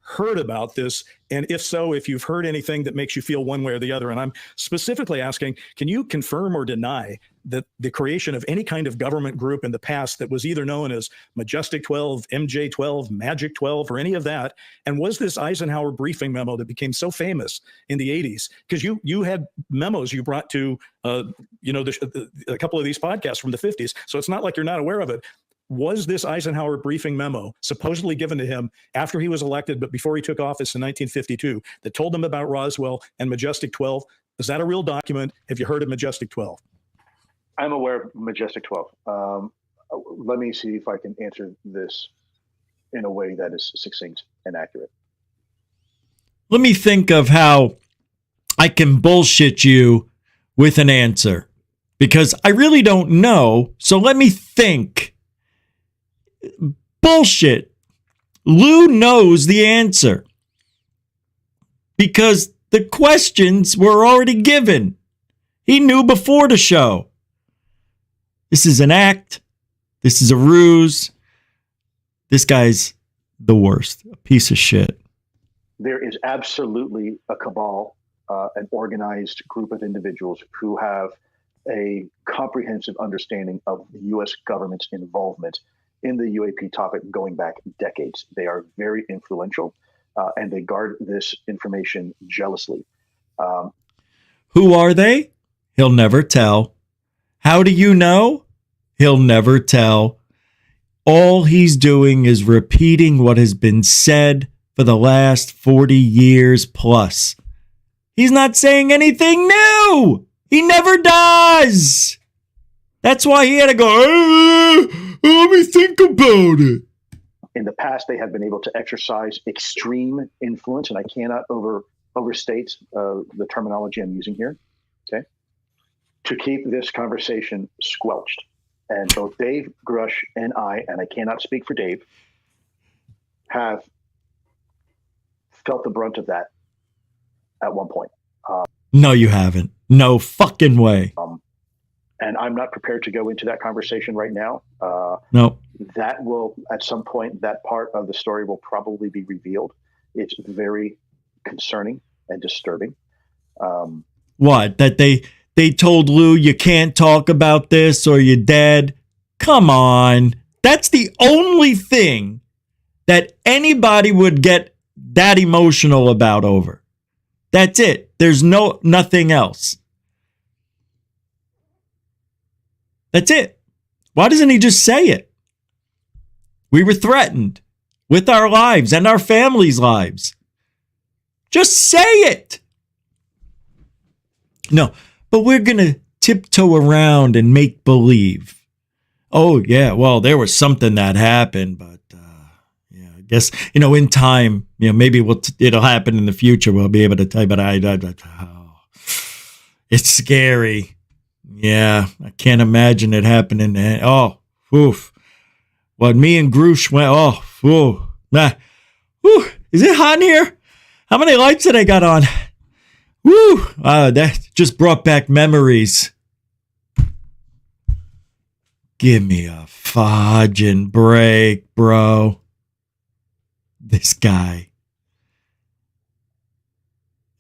Heard about this, and if so, if you've heard anything that makes you feel one way or the other. And I'm specifically asking, can you confirm or deny that the creation of any kind of government group in the past that was either known as Majestic 12, MJ 12, Magic 12, or any of that? And was this Eisenhower briefing memo that became so famous in the 80s? Because you had memos you brought to a couple of these podcasts from the 50s, so it's not like you're not aware of it. Was this Eisenhower briefing memo supposedly given to him after he was elected, but before he took office in 1952, that told him about Roswell and Majestic 12? Is that a real document? Have you heard of Majestic 12? I'm aware of Majestic 12. Let me see if I can answer this in a way that is succinct and accurate. Let me think of how I can bullshit you with an answer, because I really don't know. So let me think. Bullshit. Lou knows the answer because the questions were already given. He knew before the show. This is an act. This is a ruse. This guy's the worst. A piece of shit. There is absolutely a cabal, an organized group of individuals who have a comprehensive understanding of the U.S. government's involvement in the UAP topic going back decades. They are very influential, and they guard this information jealously. Who are they? He'll never tell. How do you know? He'll never tell. All he's doing is repeating what has been said for the last 40 years plus. He's not saying anything new. He never does. That's why he had to go, let me think about it. In the past, they have been able to exercise extreme influence, and I cannot overstate the terminology I'm using here, okay, to keep this conversation squelched. And both Dave Grush and I cannot speak for Dave, have felt the brunt of that at one point. No, you haven't. No fucking way. And I'm not prepared to go into that conversation right now. No. That will, at some point, that part of the story will probably be revealed. It's very concerning and disturbing. What? That they told Lou, you can't talk about this or you're dead? Come on. That's the only thing that anybody would get that emotional about over. That's it. There's nothing else. That's it. Why doesn't he just say it? We were threatened with our lives and our families' lives. Just say it. No, but we're going to tiptoe around and make believe. Oh, yeah, well, there was something that happened, but yeah, I guess, in time, maybe it'll happen in the future. We'll be able to tell you, but it's scary. Yeah, I can't imagine it happening. Oh, oof. What me and Grush went, is it hot in here? How many lights did I got on? Woo! That just brought back memories. Give me a fudging break, bro. This guy.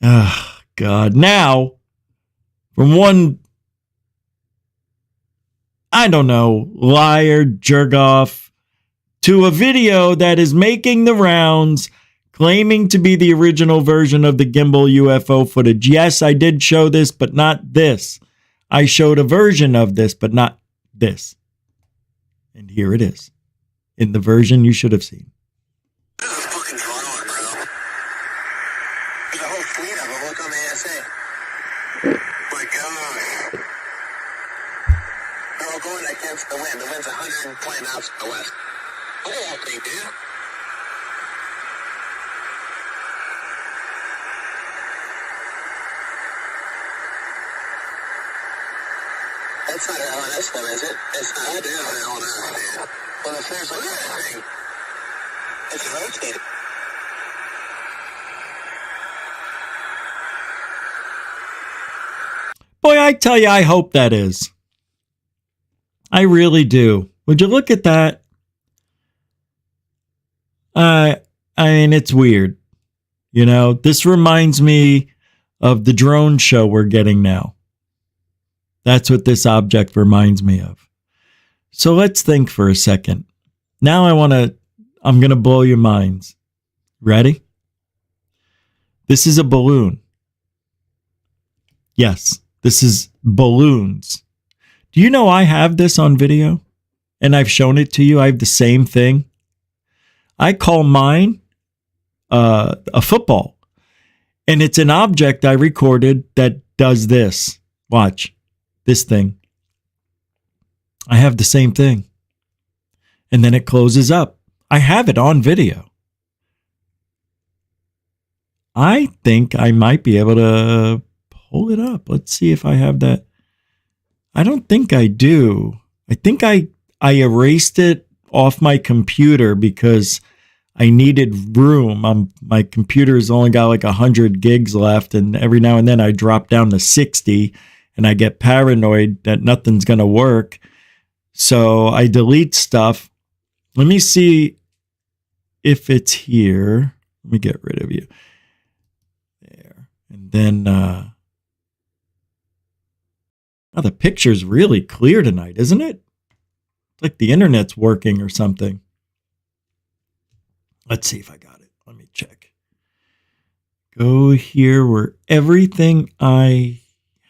Oh, God. Now, from one, I don't know, liar, jerk-off, to a video that is making the rounds, claiming to be the original version of the gimbal UFO footage. Yes, I did show this, but not this. I showed a version of this, but not this. And here it is, in the version you should have seen. This is fucking drone, bro. There's a whole fleet of them. Look on the ASA. My gosh. They're all going against the wind. The wind's 120 knots to the west. Look at that thing, dude. That's not an LNS one, is it? It's not. It is an LNS, man. Well, if there's like that thing, it's rotating. Boy, I tell you, I hope that is. I really do. Would you look at that? I mean, it's weird. This reminds me of the drone show we're getting now. That's what this object reminds me of. So let's think for a second. Now I'm going to blow your minds. Ready? This is a balloon. Yes, this is balloons. Do you know I have this on video? And I've shown it to you. I have the same thing. I call mine a football. And it's an object I recorded that does this. Watch. This thing. I have the same thing. And then it closes up. I have it on video. I think I might be able to pull it up. Let's see if I have that. I don't think I do. I think I erased it off my computer because I needed room. My computer's only got like 100 gigs left, and every now and then I drop down to 60 and I get paranoid that nothing's going to work. So I delete stuff. Let me see if it's here. Let me get rid of you. There. And then, oh, the picture's really clear tonight, isn't it? It's like the internet's working or something. Let's see if I got it. Let me check. Go here where everything I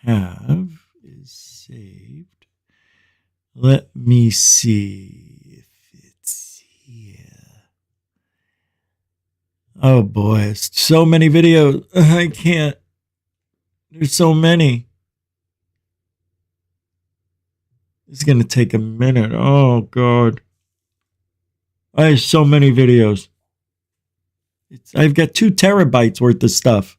have is saved. Let me see if it's here. Oh boy, it's so many videos. I can't. There's so many. It's going to take a minute. Oh God. I have so many videos. I've got 2 terabytes worth of stuff.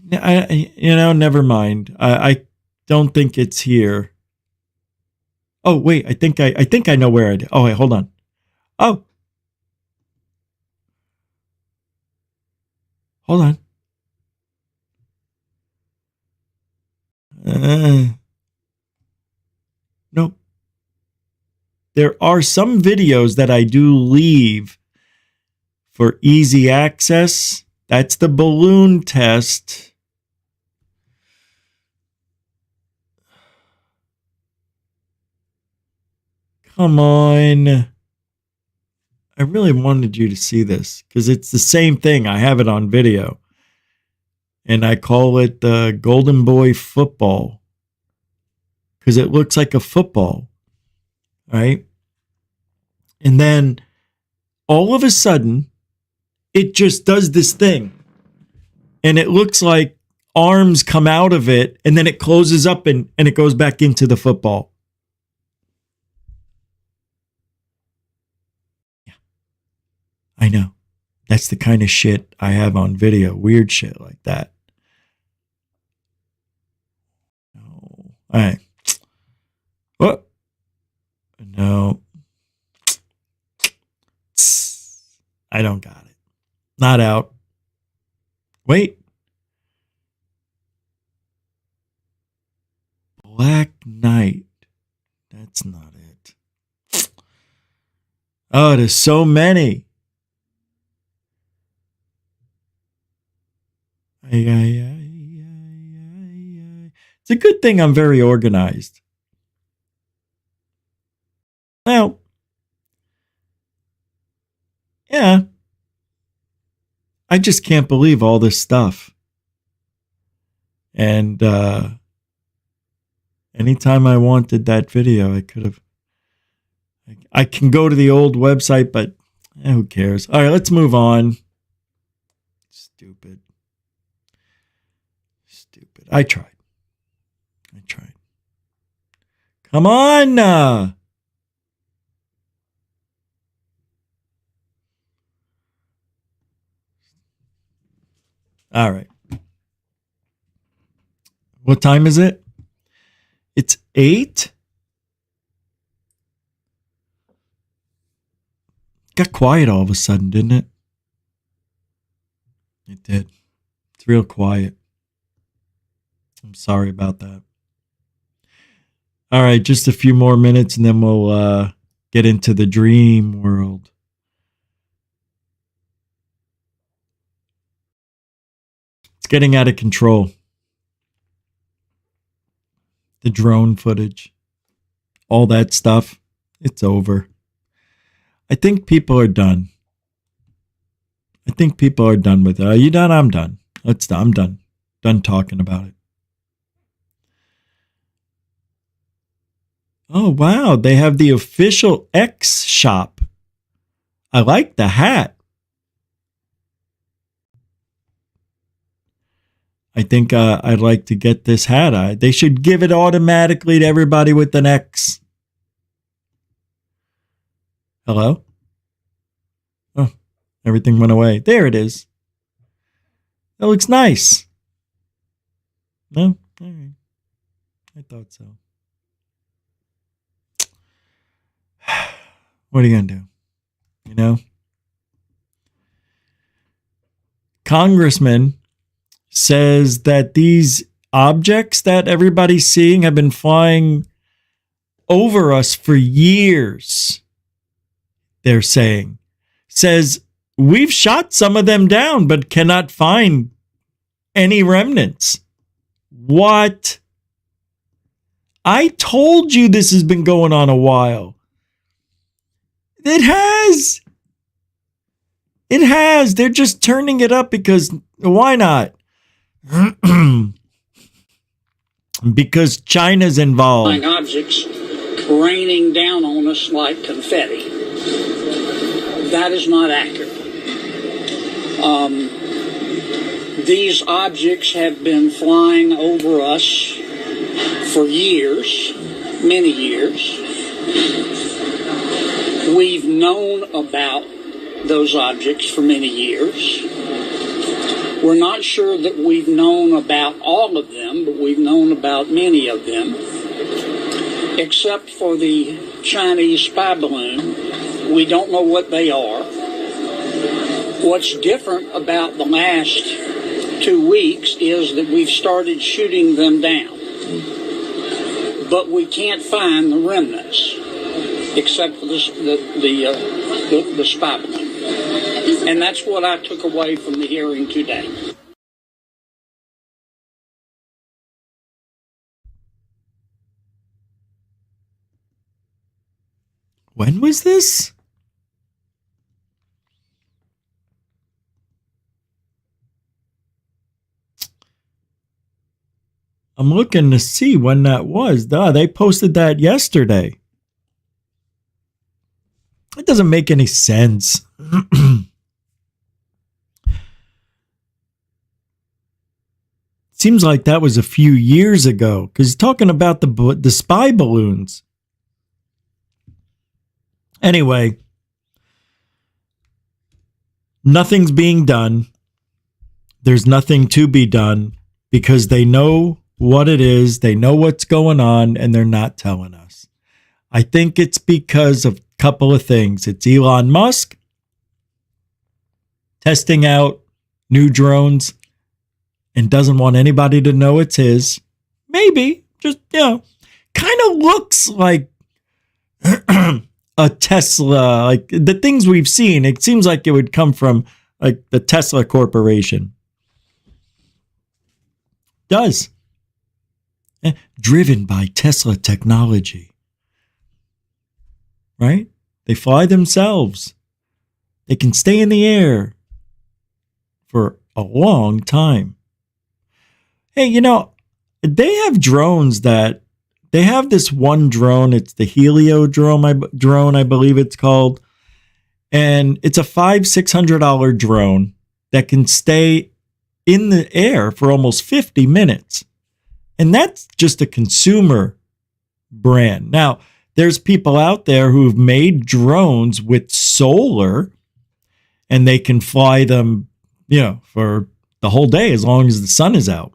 Never mind. I don't think it's here. Oh wait, I think I know where it. Oh wait, hold on. Oh, hold on. No. There are some videos that I do leave for easy access. That's the balloon test. Come on. I really wanted you to see this because it's the same thing. I have it on video. And I call it the Golden Boy football because it looks like a football, right? And then all of a sudden, it just does this thing. And it looks like arms come out of it, and then it closes up and it goes back into the football. Yeah, I know. That's the kind of shit I have on video. Weird shit like that. No. All right. What? No. I don't got it. Not out. Wait. Black Knight. That's not it. Oh, there's so many. It's a good thing I'm very organized. Well, yeah. I just can't believe all this stuff. And anytime I wanted that video, I could have. I can go to the old website, but who cares? All right, let's move on. Stupid. I tried. Come on. All right. What time is it? It's 8. Got quiet all of a sudden, didn't it? It did. It's real quiet. I'm sorry about that. All right, just a few more minutes and then we'll get into the dream world. It's getting out of control. The drone footage, all that stuff, it's over. I think people are done. with it. Are you done? I'm done. I'm done. Done talking about it. Oh, wow. They have the official X shop. I like the hat. I think I'd like to get this hat. They should give it automatically to everybody with an X. Hello? Oh, everything went away. There it is. That looks nice. No? All right. I thought so. What are you going to do? You know? Congressman says that these objects that everybody's seeing have been flying over us for years. They're saying. Says, we've shot some of them down, but cannot find any remnants. What? I told you this has been going on a while. It has. It has. They're just turning it up because why not? Because China's involved. Objects raining down on us like confetti. That is not accurate. These objects have been flying over us for years, many years. We've known about those objects for many years. We're not sure that we've known about all of them, but we've known about many of them. Except for the Chinese spy balloon, we don't know what they are. What's different about the last 2 weeks is that we've started shooting them down. But we can't find the remnants, except for the spy balloon. And that's what I took away from the hearing today. When was this? I'm looking to see when that was. They posted that yesterday. It doesn't make any sense. Seems like that was a few years ago, because he's talking about the spy balloons. Anyway, nothing's being done. There's nothing to be done because they know what it is. They know what's going on, and they're not telling us. I think it's because of a couple of things. It's Elon Musk testing out new drones and doesn't want anybody to know it's his. Maybe, just, kind of looks like a Tesla, like the things we've seen. It seems like it would come from like the Tesla Corporation. Does. Driven by Tesla technology. Right? They fly themselves. They can stay in the air for a long time. Hey, they have drones that they have this one drone. It's the Helio drone, I believe it's called. And it's a $500-$600 drone that can stay in the air for almost 50 minutes. And that's just a consumer brand. Now, there's people out there who've made drones with solar, and they can fly them, for the whole day as long as the sun is out.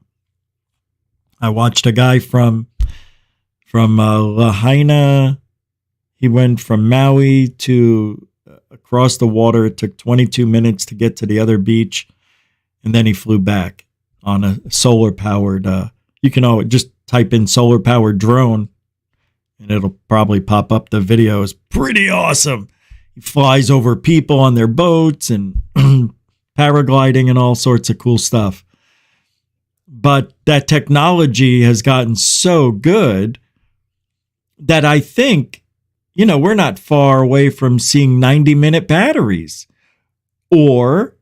I watched a guy from Lahaina. He went from Maui to across the water. It took 22 minutes to get to the other beach, and then he flew back on a solar-powered. You can just type in solar-powered drone, and it'll probably pop up. The video is pretty awesome. He flies over people on their boats and paragliding and all sorts of cool stuff. But that technology has gotten so good that I think, we're not far away from seeing 90-minute batteries or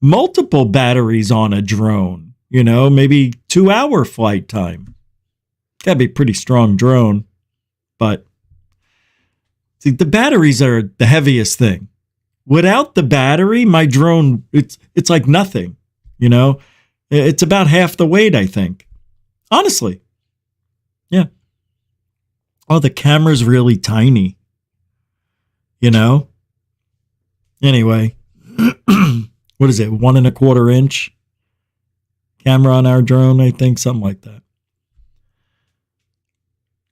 multiple batteries on a drone, maybe 2-hour flight time. That'd be a pretty strong drone. But see, the batteries are the heaviest thing. Without the battery, my drone, it's like nothing, It's about half the weight, I think. Honestly. Yeah. Oh, the camera's really tiny. Anyway. What is it? 1.25 inch camera on our drone, I think. Something like that.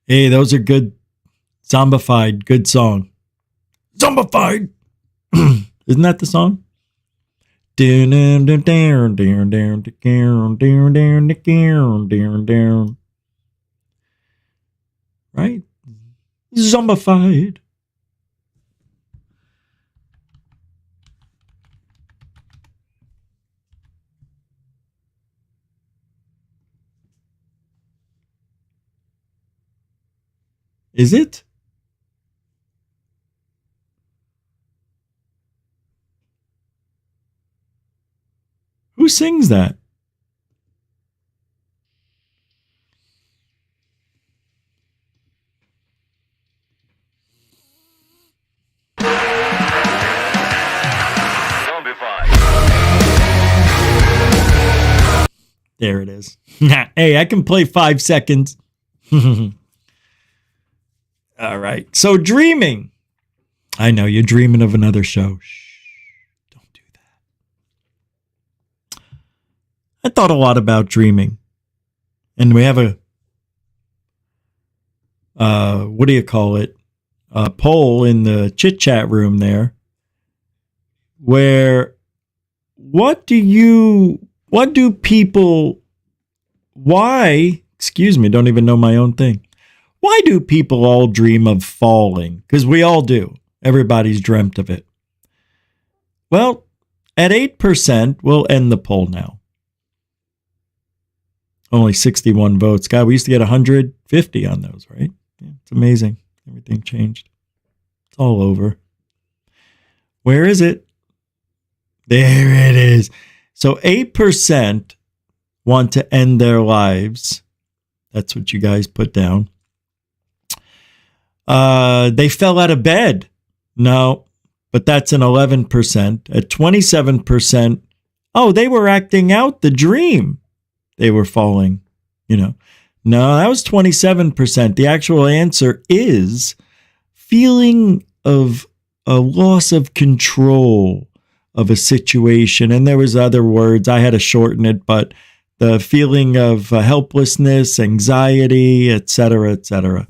Hey, those are good. Zombified. Good song. Zombified. Isn't that the song? Right? Zombified. Is it? Who sings that? There it is. Hey, I can play 5 seconds. All right. So dreaming. I know you're dreaming of another show. Shh. Don't do that. I thought a lot about dreaming. And we have a what do you call it? A poll in the chit chat room there. Where excuse me, don't even know my own thing. Why do people all dream of falling? Because we all do. Everybody's dreamt of it. Well, at 8%, we'll end the poll now. Only 61 votes. God, we used to get 150 on those, right? Yeah, it's amazing. Everything changed. It's all over. Where is it? There it is. So 8% want to end their lives That's what you guys put down. They fell out of bed. No, but that's an 11%. At 27%, oh, they were acting out the dream. They were falling, No, that was 27%. The actual answer is feeling of a loss of control of a situation. And there was other words. I had to shorten it, but the feeling of helplessness, anxiety, etc., etc.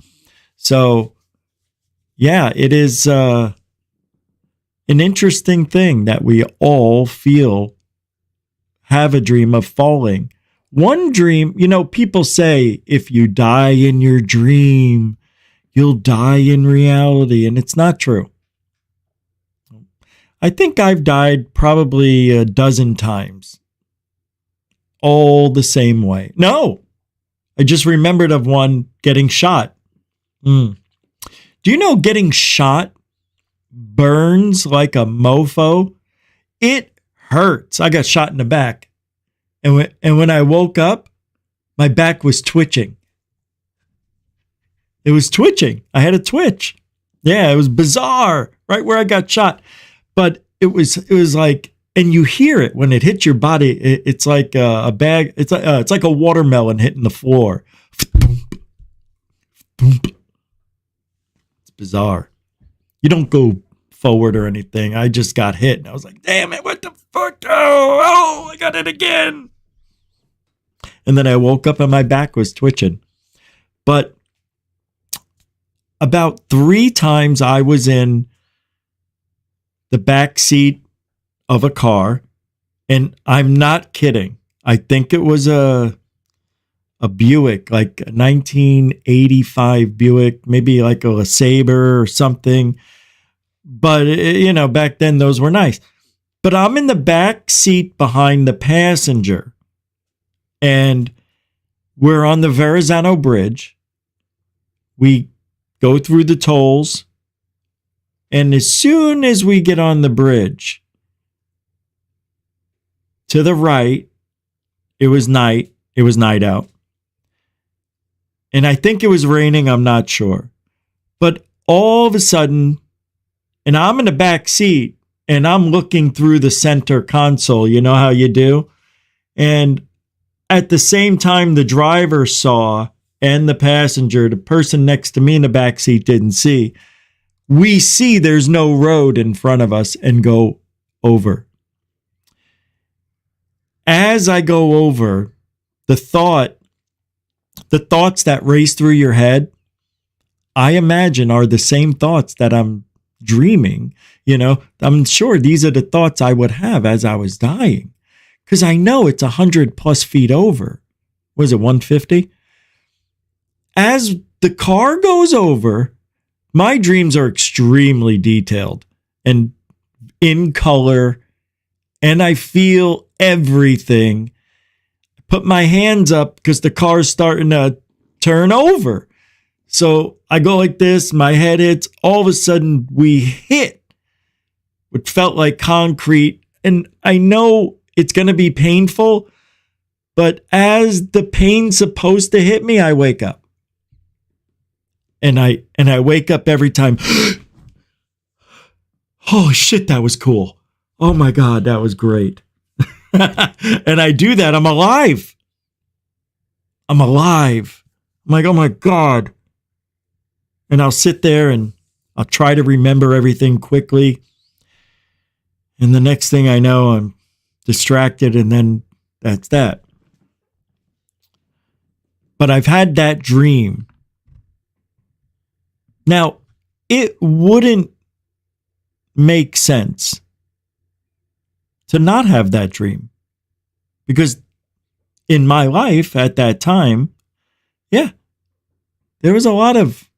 So, yeah, it is an interesting thing that we all have a dream of falling. One dream, people say if you die in your dream, you'll die in reality, and it's not true. I think I've died probably a dozen times. All the same way. No, I just remembered of one getting shot. Do you know getting shot burns like a mofo? It hurts. I got shot in the back. And when I woke up, my back was twitching. It was twitching. I had a twitch. Yeah, it was bizarre, right where I got shot. But it was like, and you hear it when it hits your body. It's like a bag. It's like a watermelon hitting the floor. It's bizarre. You don't go forward or anything. I just got hit, and I was like, "Damn it! What the fuck? Oh, I got it again!" And then I woke up, and my back was twitching. But about 3 times I was in the back seat of a car, and I'm not kidding. I think it was a Buick, like a 1985 Buick, maybe like a Sabre or something. But, back then those were nice. But I'm in the back seat behind the passenger, and we're on the Verrazano Bridge. We go through the tolls, and as soon as we get on the bridge, to the right, it was night out. And I think it was raining, I'm not sure. But all of a sudden, and I'm in the back seat, and I'm looking through the center console, you know how you do? And at the same time, the driver saw, and the passenger, the person next to me in the back seat didn't see. We see there's no road in front of us and go over. As I go over, the thoughts that race through your head, I imagine are the same thoughts that I'm dreaming. I'm sure these are the thoughts I would have as I was dying, because I know it's 100+ feet over. Was it 150? As the car goes over, my dreams are extremely detailed and in color, and I feel everything. I put my hands up because the car's starting to turn over. So I go like this, my head hits, all of a sudden we hit what felt like concrete. And I know it's going to be painful, but as the pain's supposed to hit me, I wake up. And I wake up every time. Oh shit, that was cool. Oh my God, that was great. And I do that. I'm alive. I'm like, oh my God. And I'll sit there and I'll try to remember everything quickly. And the next thing I know, I'm distracted, and then that's that. But I've had that dream. Now, it wouldn't make sense to not have that dream, because in my life at that time, there was a lot of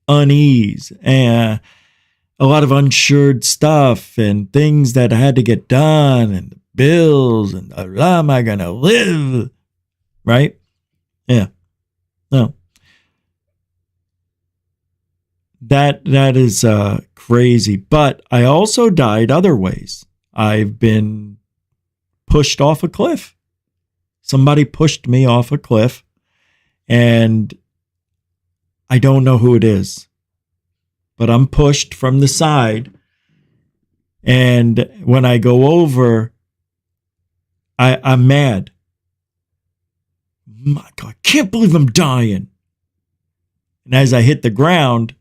unease and a lot of unsure stuff and things that I had to get done, and the bills, and how am I going to live? Right? Yeah. No. That is crazy. But I also died other ways. I've been pushed off a cliff. Somebody pushed me off a cliff, and I don't know who it is, but I'm pushed from the side. And when I go over, I'm mad. My God, I can't believe I'm dying. And as I hit the ground,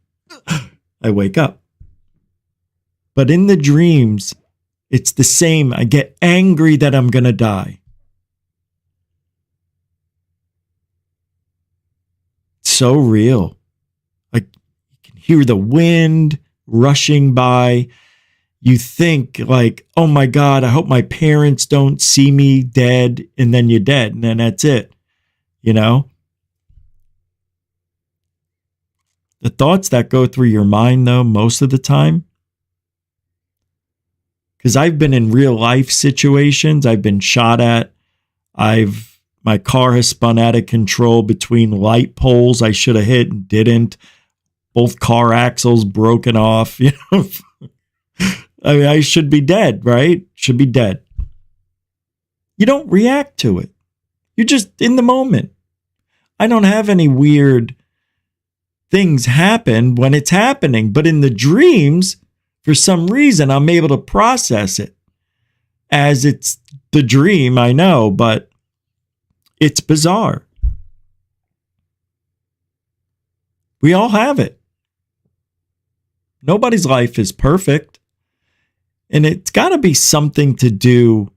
I wake up. But in the dreams, it's the same. I get angry that I'm going to die. It's so real. Like, you can hear the wind rushing by. You think like, oh my God, I hope my parents don't see me dead. And then you're dead. And then that's it. You know? The thoughts that go through your mind, though, most of the time, because I've been in real life situations, I've been shot at, my car has spun out of control between light poles I should have hit and didn't, both car axles broken off, you know. I mean, I should be dead, right? Should be dead. You don't react to it. You're just in the moment. I don't have any weird things happen when it's happening, but in the dreams, for some reason, I'm able to process it as it's the dream, I know, but it's bizarre. We all have it. Nobody's life is perfect. And it's got to be something to do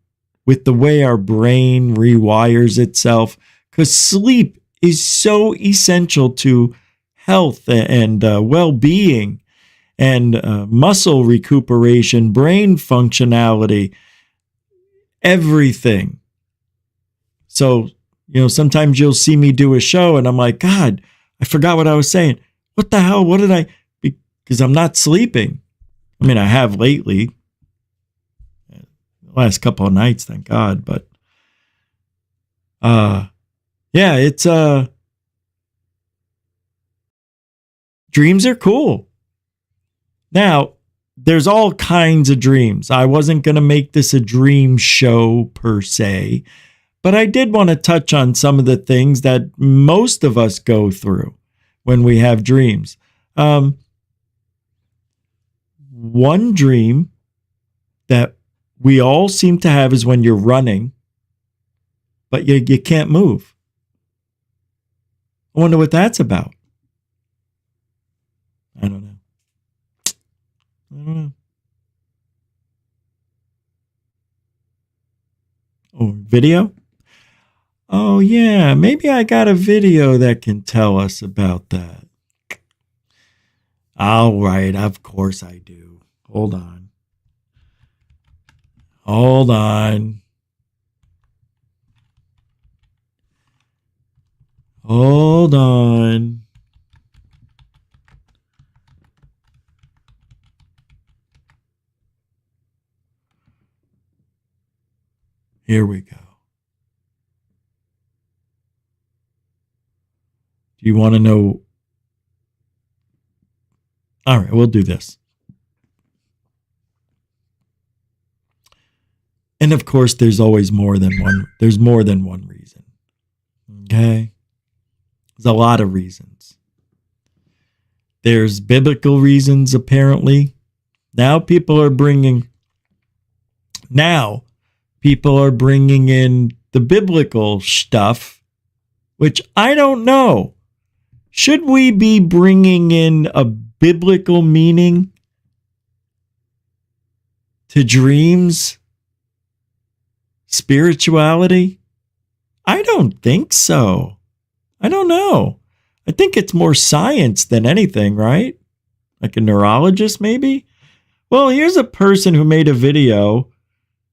with the way our brain rewires itself, because sleep is so essential to health and well-being and muscle recuperation, brain functionality, everything. So, you know, sometimes you'll see me do a show and I'm like, God, I forgot what I was saying. What the hell? What did I? Because I'm not sleeping. I mean, I have lately, the last couple of nights, thank God. But yeah, it's dreams are cool. Now, there's all kinds of dreams. I wasn't going to make this a dream show per se, but I did want to touch on some of the things that most of us go through when we have dreams. One dream that we all seem to have is when you're running, but you can't move. I wonder what that's about. I don't know. Oh, video? Oh, yeah. Maybe I got a video that can tell us about that. All right. Of course I do. Hold on. Hold on. Hold on. Here we go. Do you want to know? All right, we'll do this. And of course, there's always more than one. There's more than one reason. Okay? There's a lot of reasons. There's biblical reasons, apparently. Now people are bringing in the biblical stuff, which I don't know. Should we be bringing in a biblical meaning to dreams, spirituality? I don't think so. I don't know. I think it's more science than anything, right? Like a neurologist, maybe? Well, here's a person who made a video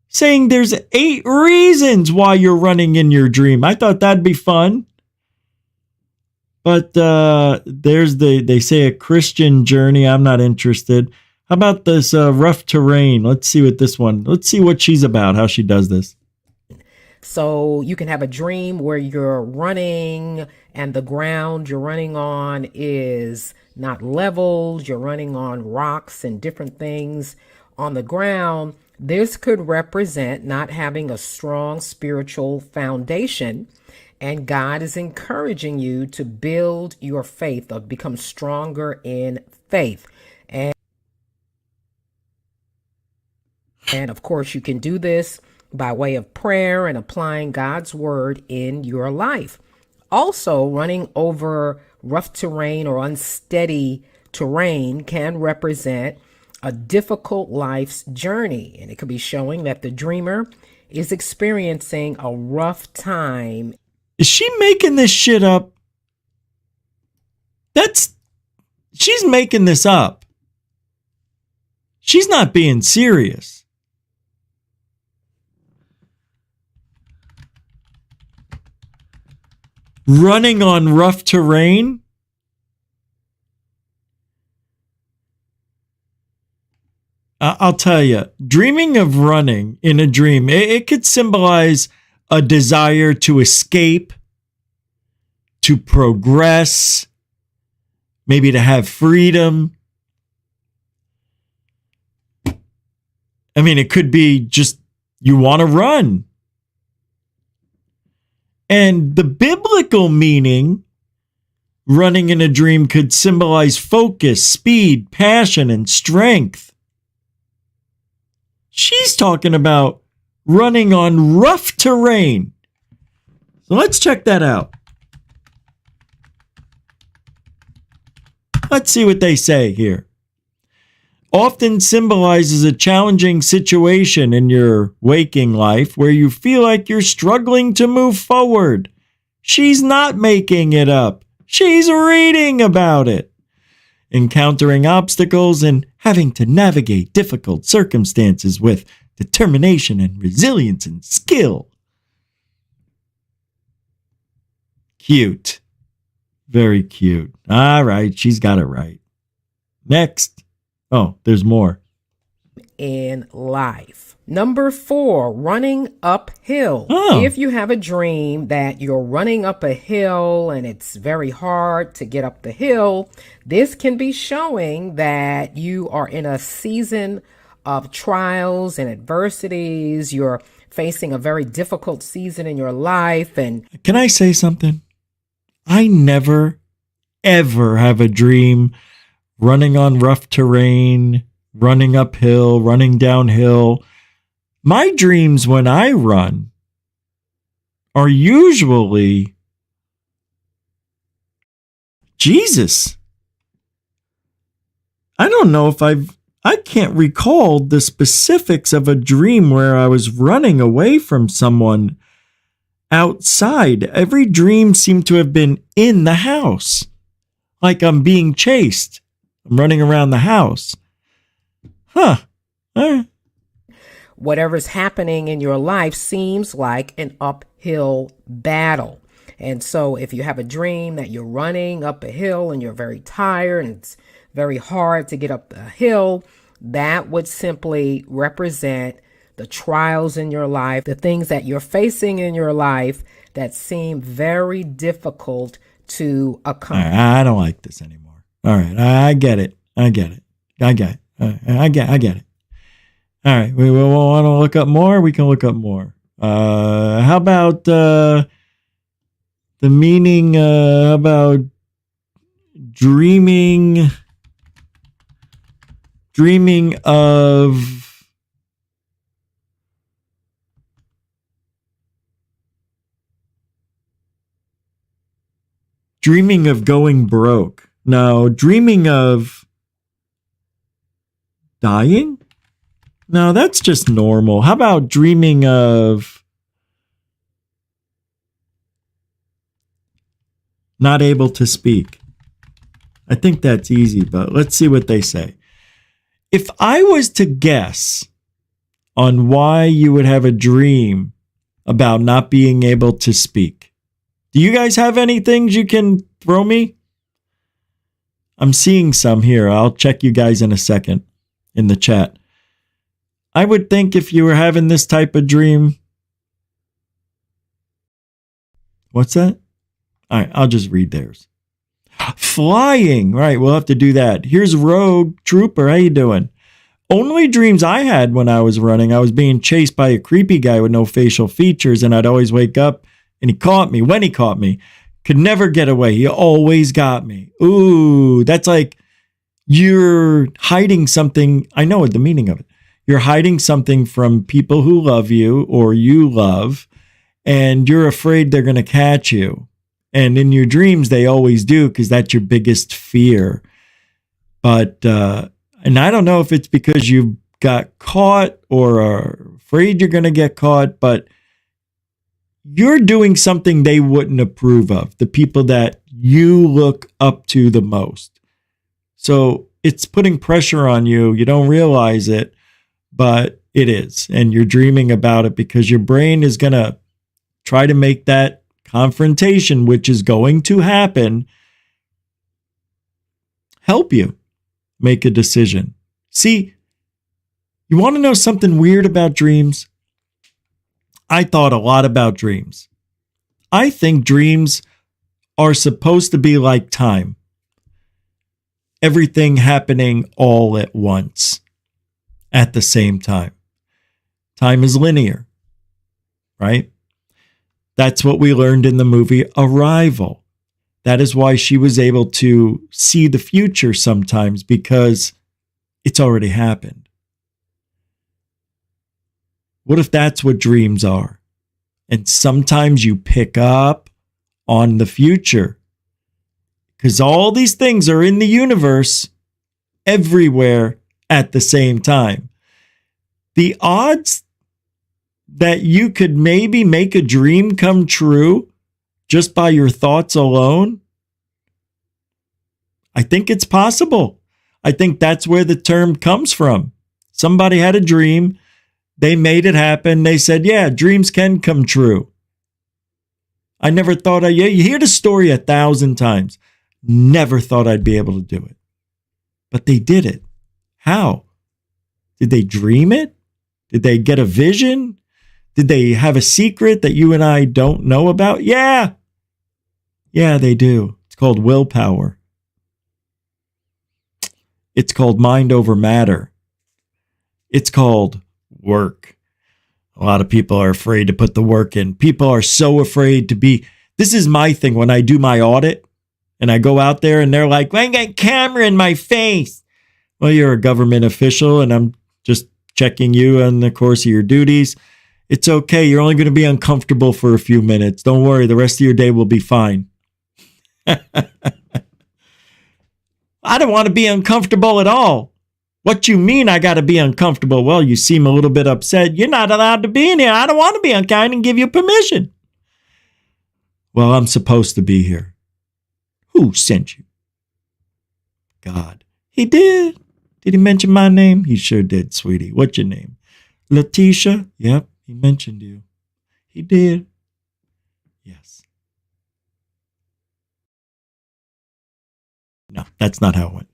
saying there's 8 reasons why you're running in your dream. I thought that'd be fun. But they say a Christian journey. I'm not interested. How about this rough terrain? Let's see what she's about, how she does this. So you can have a dream where you're running and the ground you're running on is not leveled. You're running on rocks and different things on the ground. This could represent not having a strong spiritual foundation. And God is encouraging you to build your faith or become stronger in faith. And of course, you can do this by way of prayer and applying God's word in your life. Also, running over rough terrain or unsteady terrain can represent a difficult life's journey. And it could be showing that the dreamer is experiencing a rough time. Is she making this shit up? She's making this up. She's not being serious. Running on rough terrain? I'll tell you, dreaming of running in a dream, it could symbolize a desire to escape, to progress, maybe to have freedom. I mean, it could be just you want to run. And the biblical meaning, running in a dream, could symbolize focus, speed, passion, and strength. She's talking about running on rough terrain. So let's check that out. Let's see what they say here. Often symbolizes a challenging situation in your waking life where you feel like you're struggling to move forward. She's not making it up. She's reading about it. Encountering obstacles and having to navigate difficult circumstances with determination and resilience and skill. Cute. Very cute. All right, she's got it right. Next. Oh, there's more. In life. Number 4, running uphill. Oh. If you have a dream that you're running up a hill and it's very hard to get up the hill, this can be showing that you are in a season of trials and adversities. You're facing a very difficult season in your life. And can I say something? I never, ever have a dream running on rough terrain, running uphill, running downhill. My dreams when I run are usually Jesus. I don't know if I can't recall the specifics of a dream where I was running away from someone outside. Every dream seemed to have been in the house, like I'm being chased. I'm running around the house. Huh. All right. Whatever's happening in your life seems like an uphill battle. And so if you have a dream that you're running up a hill and you're very tired and it's very hard to get up the hill, that would simply represent the trials in your life, the things that you're facing in your life that seem very difficult to accomplish. All right, I don't like this anymore. All right, I get it. I get it. I get it. All right, we want to look up more. We can look up more. How about the meaning? About dreaming of going broke. No, dreaming of dying? No, that's just normal. How about dreaming of not able to speak? I think that's easy, but let's see what they say. If I was to guess on why you would have a dream about not being able to speak, do you guys have any things you can throw me? I'm seeing some here. I'll check you guys in a second in the chat. I would think if you were having this type of dream. What's that? All right, I'll just read theirs. Flying. Right, we'll have to do that. Here's Rogue Trooper. How you doing? Only dreams I had when I was running, I was being chased by a creepy guy with no facial features, and I'd always wake up And he caught me when he caught me. Could never get away. He always got me. Ooh, that's like you're hiding something. I know the meaning of it. You're hiding something from people who love you or you love, and you're afraid they're going to catch you. And in your dreams, they always do, because that's your biggest fear. But, and I don't know if it's because you got caught or are afraid you're going to get caught, but you're doing something they wouldn't approve of, the people that you look up to the most. So it's putting pressure on you. You don't realize it, but it is. And you're dreaming about it because your brain is going to try to make that confrontation, which is going to happen, help you make a decision. See, you want to know something weird about dreams? I thought a lot about dreams. I think dreams are supposed to be like time. Everything happening all at once, at the same time. Time is linear, right? That's what we learned in the movie Arrival. That is why she was able to see the future sometimes, because it's already happened. What if that's what dreams are? And sometimes you pick up on the future, because all these things are in the universe everywhere at the same time. The odds that you could maybe make a dream come true just by your thoughts alone, I think it's possible. I think that's where the term comes from. Somebody had a dream. They made it happen. They said, yeah, dreams can come true. I never thought you hear the story 1,000 times. Never thought I'd be able to do it. But they did it. How? Did they dream it? Did they get a vision? Did they have a secret that you and I don't know about? Yeah. Yeah, they do. It's called willpower. It's called mind over matter. It's called work. A lot of people are afraid to put the work in. People are so afraid to be. This is my thing when I do my audit and I go out there and they're like, I got a camera in my face. Well, you're a government official and I'm just checking you on the course of your duties. It's okay. You're only going to be uncomfortable for a few minutes. Don't worry. The rest of your day will be fine. I don't want to be uncomfortable at all. What you mean I got to be uncomfortable? Well, you seem a little bit upset. You're not allowed to be in here. I don't want to be uncomfortable. I didn't give you permission. Well, I'm supposed to be here. Who sent you? God. He did. Did he mention my name? He sure did, sweetie. What's your name? Letitia? Yep. He mentioned you. He did. Yes. No, that's not how it went.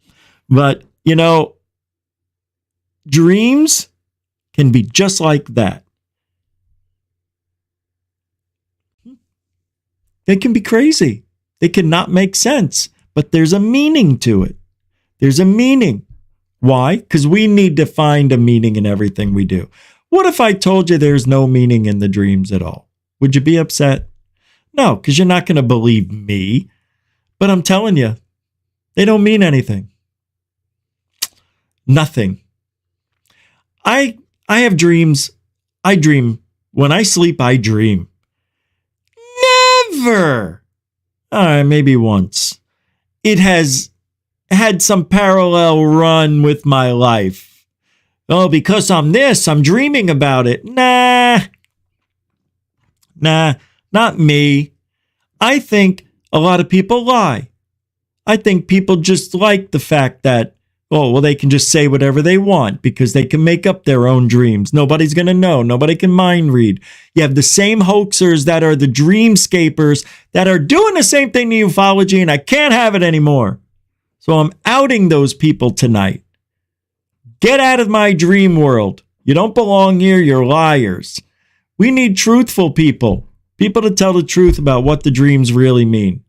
But, you know, dreams can be just like that. They can be crazy. They cannot make sense, but there's a meaning to it. There's a meaning. Why? Because we need to find a meaning in everything we do. What if I told you there's no meaning in the dreams at all? Would you be upset? No, because you're not going to believe me. But I'm telling you, they don't mean anything. Nothing. I have dreams. I dream. When I sleep, I dream. Never. All right, maybe once. It has had some parallel run with my life. Oh, because I'm this, I'm dreaming about it. Nah, not me. I think a lot of people lie. I think people just like the fact that, oh, well, they can just say whatever they want because they can make up their own dreams. Nobody's going to know. Nobody can mind read. You have the same hoaxers that are the dreamscapers that are doing the same thing to ufology, and I can't have it anymore. So I'm outing those people tonight. Get out of my dream world. You don't belong here. You're liars. We need truthful people. People to tell the truth about what the dreams really mean.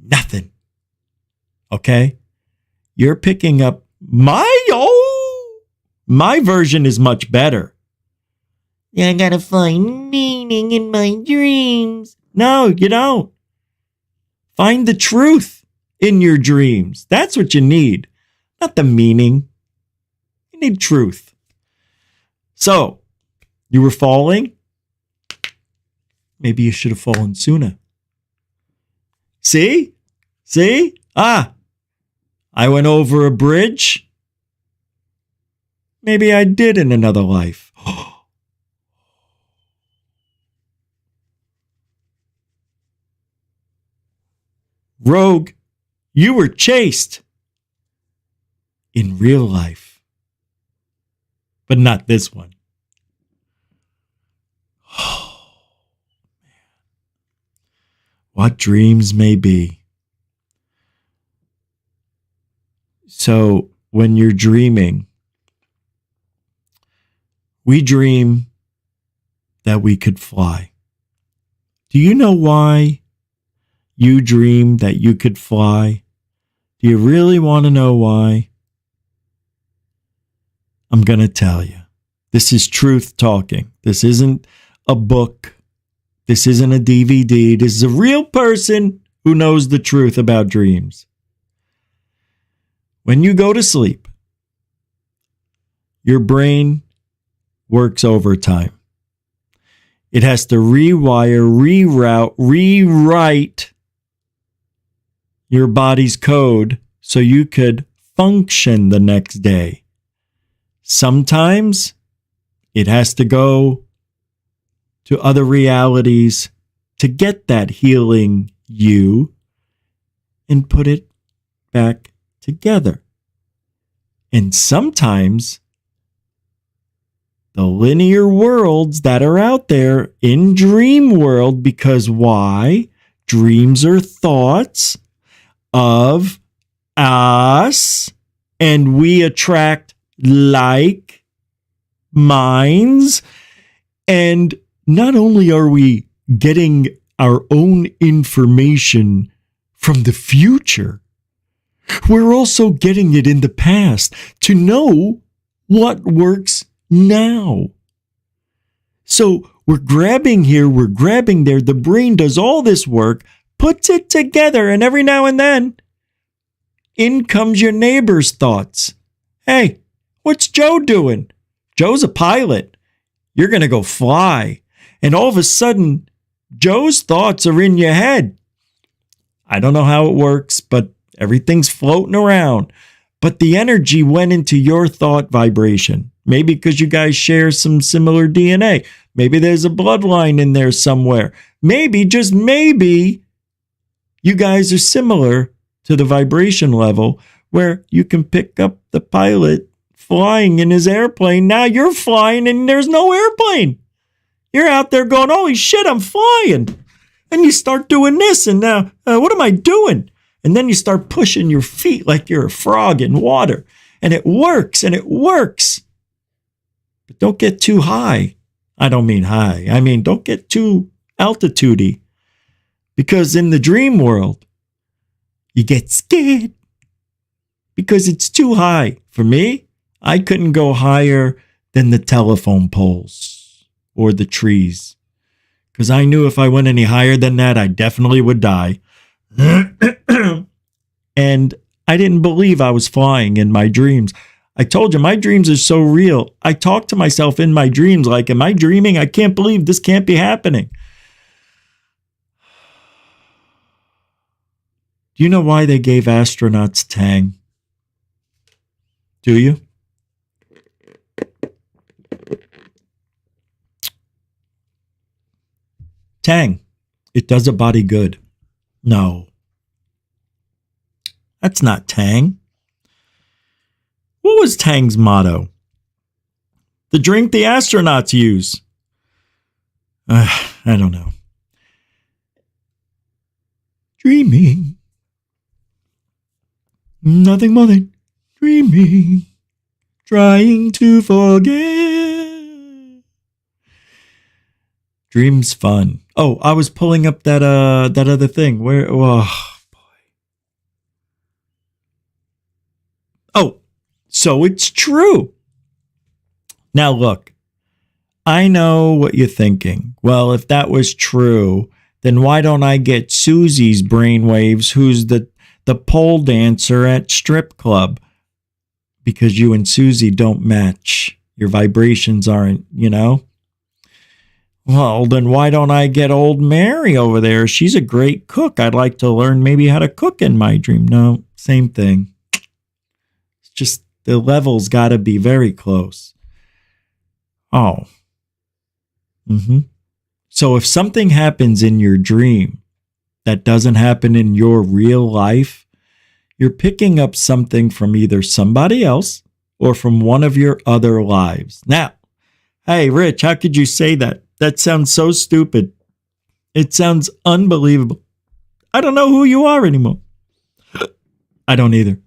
Nothing. Okay? You're picking up my version is much better. I gotta find meaning in my dreams. No, you don't. Find the truth in your dreams. That's what you need, not the meaning. You need truth. So, you were falling? Maybe you should have fallen sooner. See? See? I went over a bridge. Maybe I did in another life. Rogue, you were chased in real life, but not this one. What dreams may be. So when you're dreaming, we dream that we could fly. Do you know why you dream that you could fly? Do you really want to know why? I'm going to tell you. This is truth talking. This isn't a book. This isn't a DVD. This is a real person who knows the truth about dreams. When you go to sleep, your brain works overtime. It has to rewire, reroute, rewrite your body's code so you could function the next day. Sometimes it has to go to other realities to get that healing you and put it back together. And sometimes the linear worlds that are out there in dream world, because why? Dreams are thoughts of us, and we attract like minds. And not only are we getting our own information from the future, we're also getting it in the past to know what works now. So we're grabbing here, we're grabbing there. The brain does all this work, puts it together, and every now and then, in comes your neighbor's thoughts. Hey, what's Joe doing? Joe's a pilot. You're going to go fly. And all of a sudden, Joe's thoughts are in your head. I don't know how it works, but everything's floating around. But the energy went into your thought vibration. Maybe because you guys share some similar DNA. Maybe there's a bloodline in there somewhere. Maybe, just maybe, you guys are similar to the vibration level where you can pick up the pilot flying in his airplane. Now you're flying and there's no airplane. You're out there going, holy shit, I'm flying. And you start doing this, and now, what am I doing? And then you start pushing your feet like you're a frog in water. And it works, and it works. But don't get too high. I don't mean high. I mean, don't get too altitude-y. Because in the dream world, you get scared. Because it's too high. For me, I couldn't go higher than the telephone poles or the trees. Because I knew if I went any higher than that, I definitely would die. And I didn't believe I was flying in my dreams. I told you, my dreams are so real. I talk to myself in my dreams like, am I dreaming? I can't believe this can't be happening. Do you know why they gave astronauts Tang? Do you? Tang, it does a body good. No. That's not Tang. What was Tang's motto? The drink the astronauts use. I don't know. Dreaming. Nothing more than dreaming. Trying to forget. Dream's fun. Oh, I was pulling up that other thing. Where? Oh, boy. Oh, so it's true. Now look, I know what you're thinking. Well, if that was true, then why don't I get Susie's brainwaves, who's the pole dancer at strip club? Because you and Susie don't match. Your vibrations aren't, Well, then why don't I get old Mary over there? She's a great cook. I'd like to learn maybe how to cook in my dream. No, same thing. It's just the levels got to be very close. Oh. So if something happens in your dream that doesn't happen in your real life, you're picking up something from either somebody else or from one of your other lives. Now, hey, Rich, how could you say that? That sounds so stupid. It sounds unbelievable. I don't know who you are anymore. I don't either.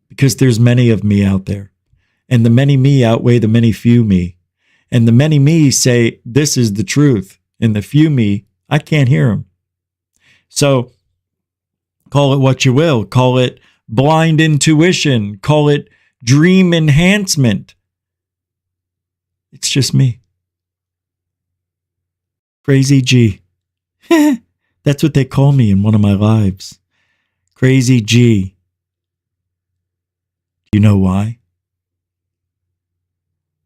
Because there's many of me out there. And the many me outweigh the many few me. And the many me say, this is the truth. And the few me, I can't hear them. So call it what you will. Call it blind intuition. Call it dream enhancement. It's just me. Crazy G. That's what they call me in one of my lives. Crazy G. Do you know why?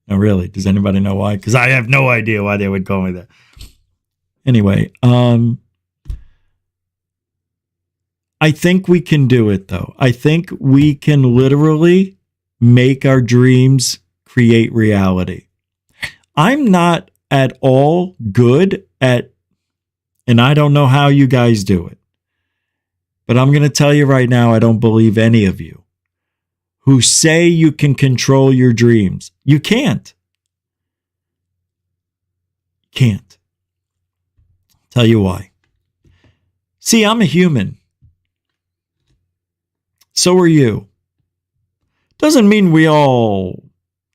No, really. Does anybody know why? Because I have no idea why they would call me that. Anyway, I think we can do it, though. I think we can literally make our dreams create reality. I'm not at all good at, and I don't know how you guys do it, but I'm going to tell you right now, I don't believe any of you who say you can control your dreams. You can't. Can't. Tell you why. See, I'm a human. So are you. Doesn't mean we all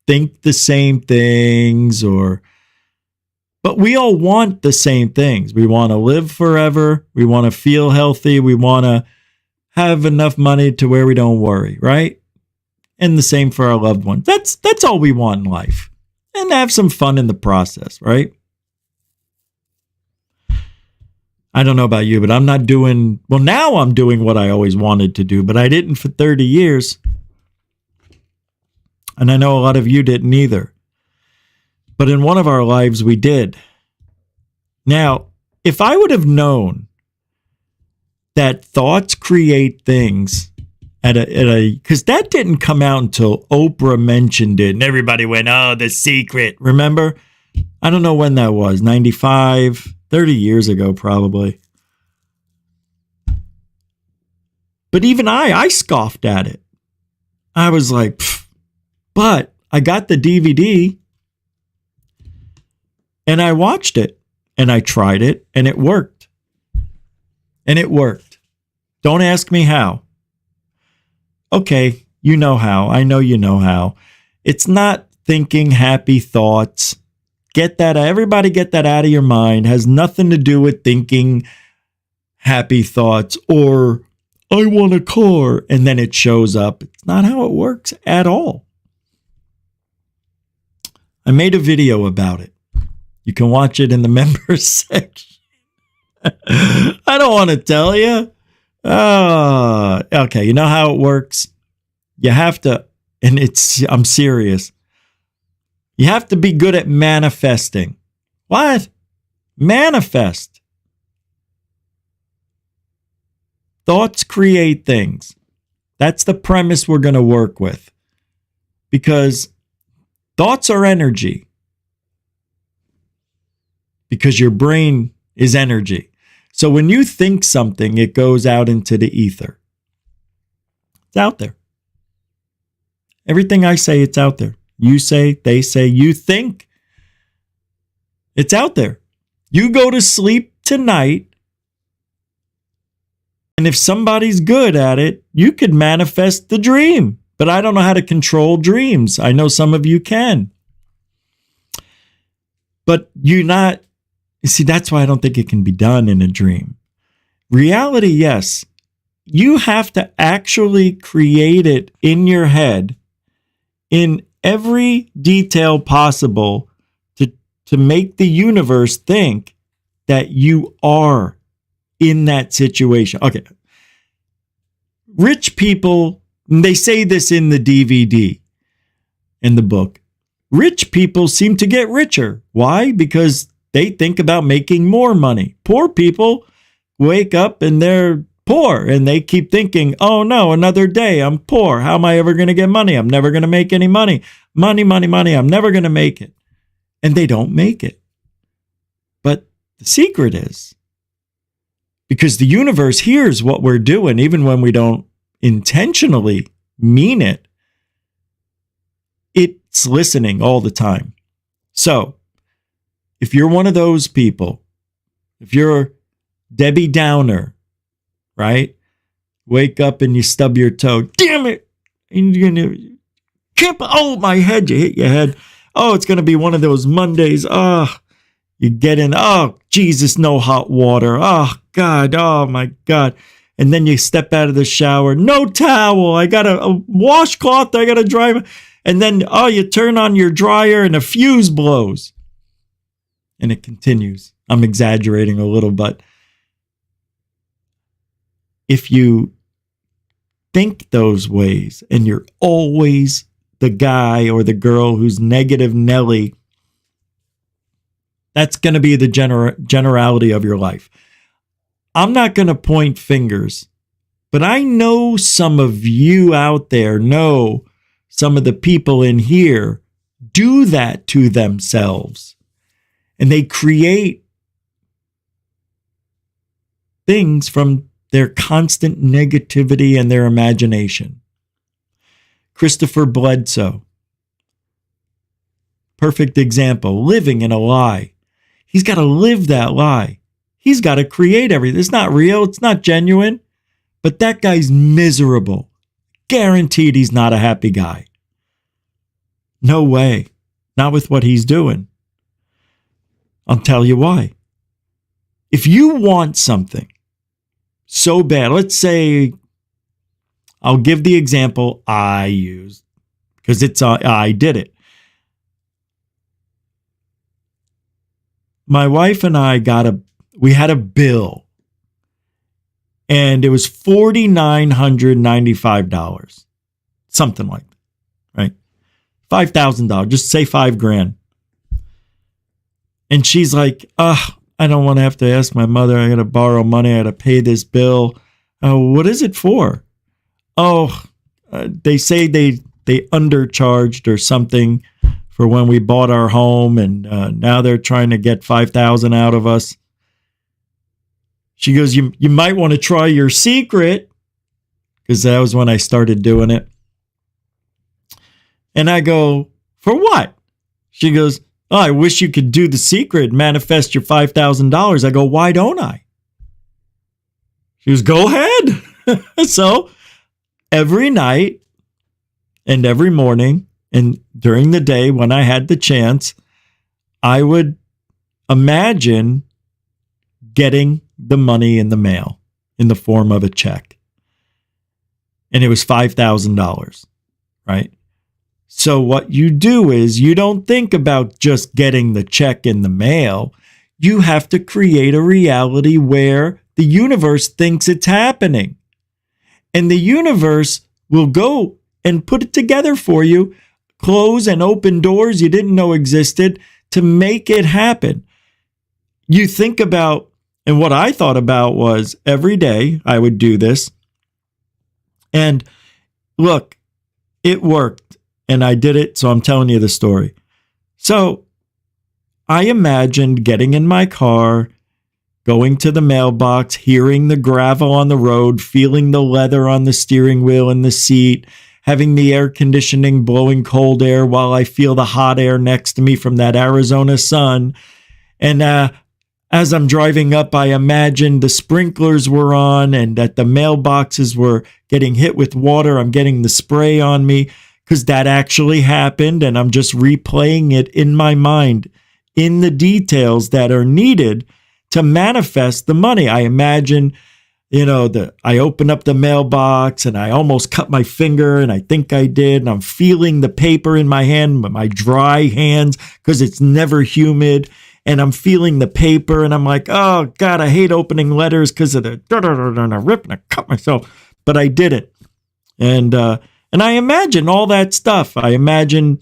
think the same things but we all want the same things. We want to live forever. We want to feel healthy. We want to have enough money to where we don't worry, right? And the same for our loved ones. That's all we want in life. And have some fun in the process, right? I don't know about you, but I'm not doing, well, now I'm doing what I always wanted to do, but I didn't for 30 years. And I know a lot of you didn't either. But in one of our lives, we did. Now, if I would have known that thoughts create things because that didn't come out until Oprah mentioned it and everybody went, oh, The Secret. Remember? I don't know when that was, 95, 30 years ago, probably. But even I scoffed at it. I was like, pfft. But I got the DVD and I watched it and I tried it and it worked. And it worked. Don't ask me how. Okay, you know how. I know you know how. It's not thinking happy thoughts. Get that, everybody get that out of your mind. Has nothing to do with thinking happy thoughts or I want a car and then it shows up. It's not how it works at all. I made a video about it. You can watch it in the members section. I don't want to tell you. Okay, you know how it works? You have to, and I'm serious. You have to be good at manifesting. What? Manifest. Thoughts create things. That's the premise we're going to work with. Because thoughts are energy. Because your brain is energy. So when you think something, it goes out into the ether. It's out there. Everything I say, it's out there. You say, they say, you think. It's out there. You go to sleep tonight, and if somebody's good at it, you could manifest the dream. But I don't know how to control dreams. I know some of you can. But you see, that's why I don't think it can be done in a dream. Reality, yes. You have to actually create it in your head in every detail possible to to make the universe think that you are in that situation. Okay. Rich people, they say this in the DVD, in the book. Rich people seem to get richer. Why? Because they think about making more money. Poor people wake up and they're poor and they keep thinking, oh no, another day, I'm poor. How am I ever going to get money? I'm never going to make any money. Money, money, money. I'm never going to make it. And they don't make it. But the secret is, because the universe hears what we're doing, even when we don't intentionally mean it, it's listening all the time. So, if you're one of those people, if you're Debbie Downer, right? Wake up and you stub your toe. Damn it! And you're gonna oh, my head! You hit your head. Oh, it's gonna be one of those Mondays. Oh, you get in. Oh, Jesus, no hot water. Oh God. Oh my God. And then you step out of the shower. No towel. I got a washcloth. I got to dry. And then, oh, you turn on your dryer and a fuse blows. And it continues. I'm exaggerating a little, but if you think those ways and you're always the guy or the girl who's negative Nelly, that's going to be the generality of your life. I'm not going to point fingers, but I know some of you out there know some of the people in here do that to themselves. And they create things from their constant negativity and their imagination. Christopher Bledsoe, perfect example, living in a lie. He's got to live that lie. He's got to create everything. It's not real. It's not genuine. But that guy's miserable. Guaranteed he's not a happy guy. No way. Not with what he's doing. I'll tell you why. If you want something so bad, let's say, I'll give the example I used because I did it. My wife and I we had a bill and it was $4,995, something like that, right? $5,000, just say $5,000. And she's like, I don't want to have to ask my mother. I got to borrow money. I got to pay this bill. What is it for? They say they undercharged or something for when we bought our home. And now they're trying to get $5,000 out of us. She goes, you might want to try your secret, because that was when I started doing it. And I go, for what? She goes, oh, I wish you could do the secret, manifest your $5,000. I go, why don't I? She goes, go ahead. So every night and every morning and during the day when I had the chance, I would imagine getting the money in the mail in the form of a check. And it was $5,000, right? So what you do is you don't think about just getting the check in the mail. You have to create a reality where the universe thinks it's happening. And the universe will go and put it together for you, close and open doors you didn't know existed to make it happen. You think about, and what I thought about was every day I would do this. And look, it worked. And I did it, so I'm telling you the story. So I imagined getting in my car, going to the mailbox, hearing the gravel on the road, feeling the leather on the steering wheel and the seat, having the air conditioning blowing cold air while I feel the hot air next to me from that Arizona sun. And as I'm driving up, I imagined the sprinklers were on and that the mailboxes were getting hit with water. I'm getting the spray on me because that actually happened, and I'm just replaying it in my mind in the details that are needed to manifest the money. I imagine I opened up the mailbox and I almost cut my finger, and I think I did. And I'm feeling the paper in my hand, my dry hands, because it's never humid. And I'm feeling the paper, and I'm like, oh God, I hate opening letters because of the rip, and I cut myself. But I did it. And I imagine all that stuff. I imagine,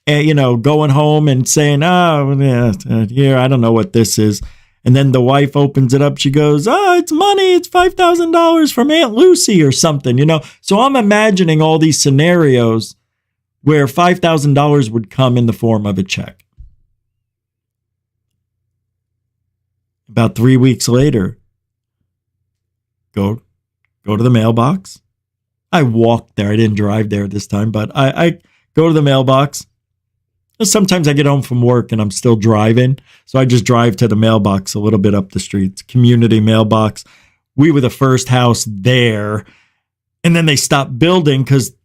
going home and saying, oh, yeah, here, I don't know what this is. And then the wife opens it up. She goes, oh, it's money. It's $5,000 from Aunt Lucy or something, So I'm imagining all these scenarios where $5,000 would come in the form of a check. About 3 weeks later, go to the mailbox. I walked there. I didn't drive there this time, but I go to the mailbox. Sometimes I get home from work and I'm still driving. So I just drive to the mailbox a little bit up the street. It's a community mailbox. We were the first house there. And then they stopped building because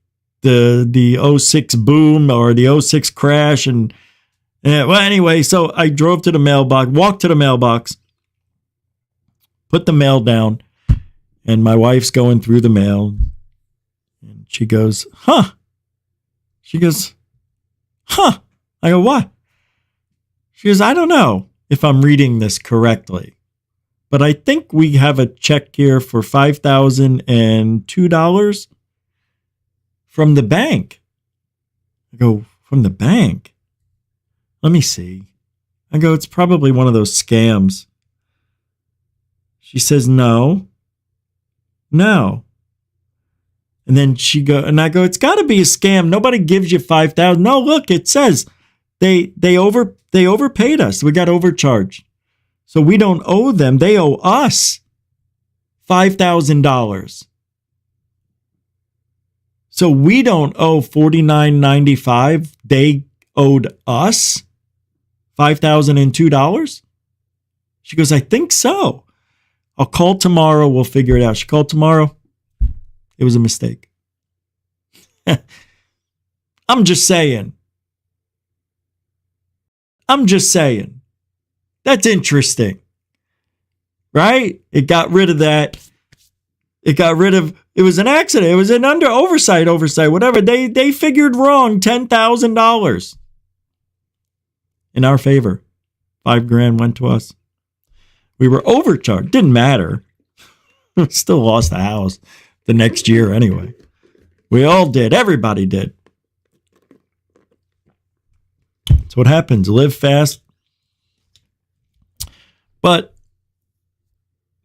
the 06 boom or the 06 crash. And well, anyway, so I drove to the mailbox, walked to the mailbox, put the mail down, and my wife's going through the mail. And she goes, huh? She goes, huh? I go, what? She goes, I don't know if I'm reading this correctly, but I think we have a check here for $5,002 from the bank. I go, from the bank? Let me see. I go, it's probably one of those scams. She says, no. And then I go, it's got to be a scam. Nobody gives you $5,000. No, look, it says they overpaid us. We got overcharged. So we don't owe them. They owe us $5,000. So we don't owe $49.95. They owed us $5,002. She goes, I think so. I'll call tomorrow. We'll figure it out. She called tomorrow. It was a mistake. I'm just saying. That's interesting. Right? It got rid of that. It was an accident. It was an oversight, whatever. They figured wrong $10,000 in our favor. $5,000 went to us. We were overcharged. Didn't matter. Still lost the house the next year anyway. We all did. Everybody did. That's what happens. Live fast. But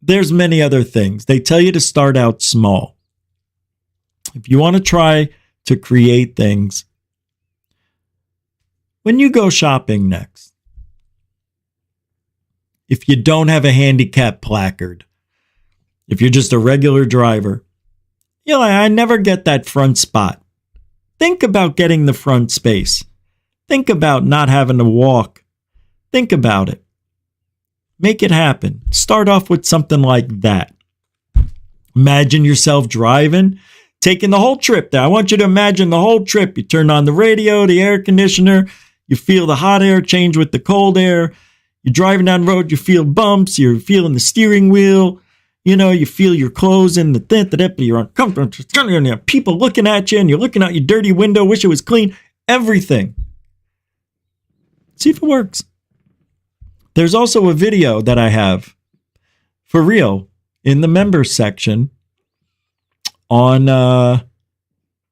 there's many other things. They tell you to start out small. If you want to try to create things, when you go shopping next, if you don't have a handicap placard, if you're just a regular driver, I never get that front spot. Think about getting the front space. Think about not having to walk. Think about it. Make it happen. Start off with something like that. Imagine yourself driving, taking the whole trip there. I want you to imagine the whole trip. You turn on the radio, the air conditioner. You feel the hot air change with the cold air. You're driving down the road. You feel bumps. You're feeling the steering wheel. You feel your clothes in but you're uncomfortable. You have people looking at you and you're looking out your dirty window. Wish it was clean. Everything. See if it works. There's also a video that I have for real in the members section on, let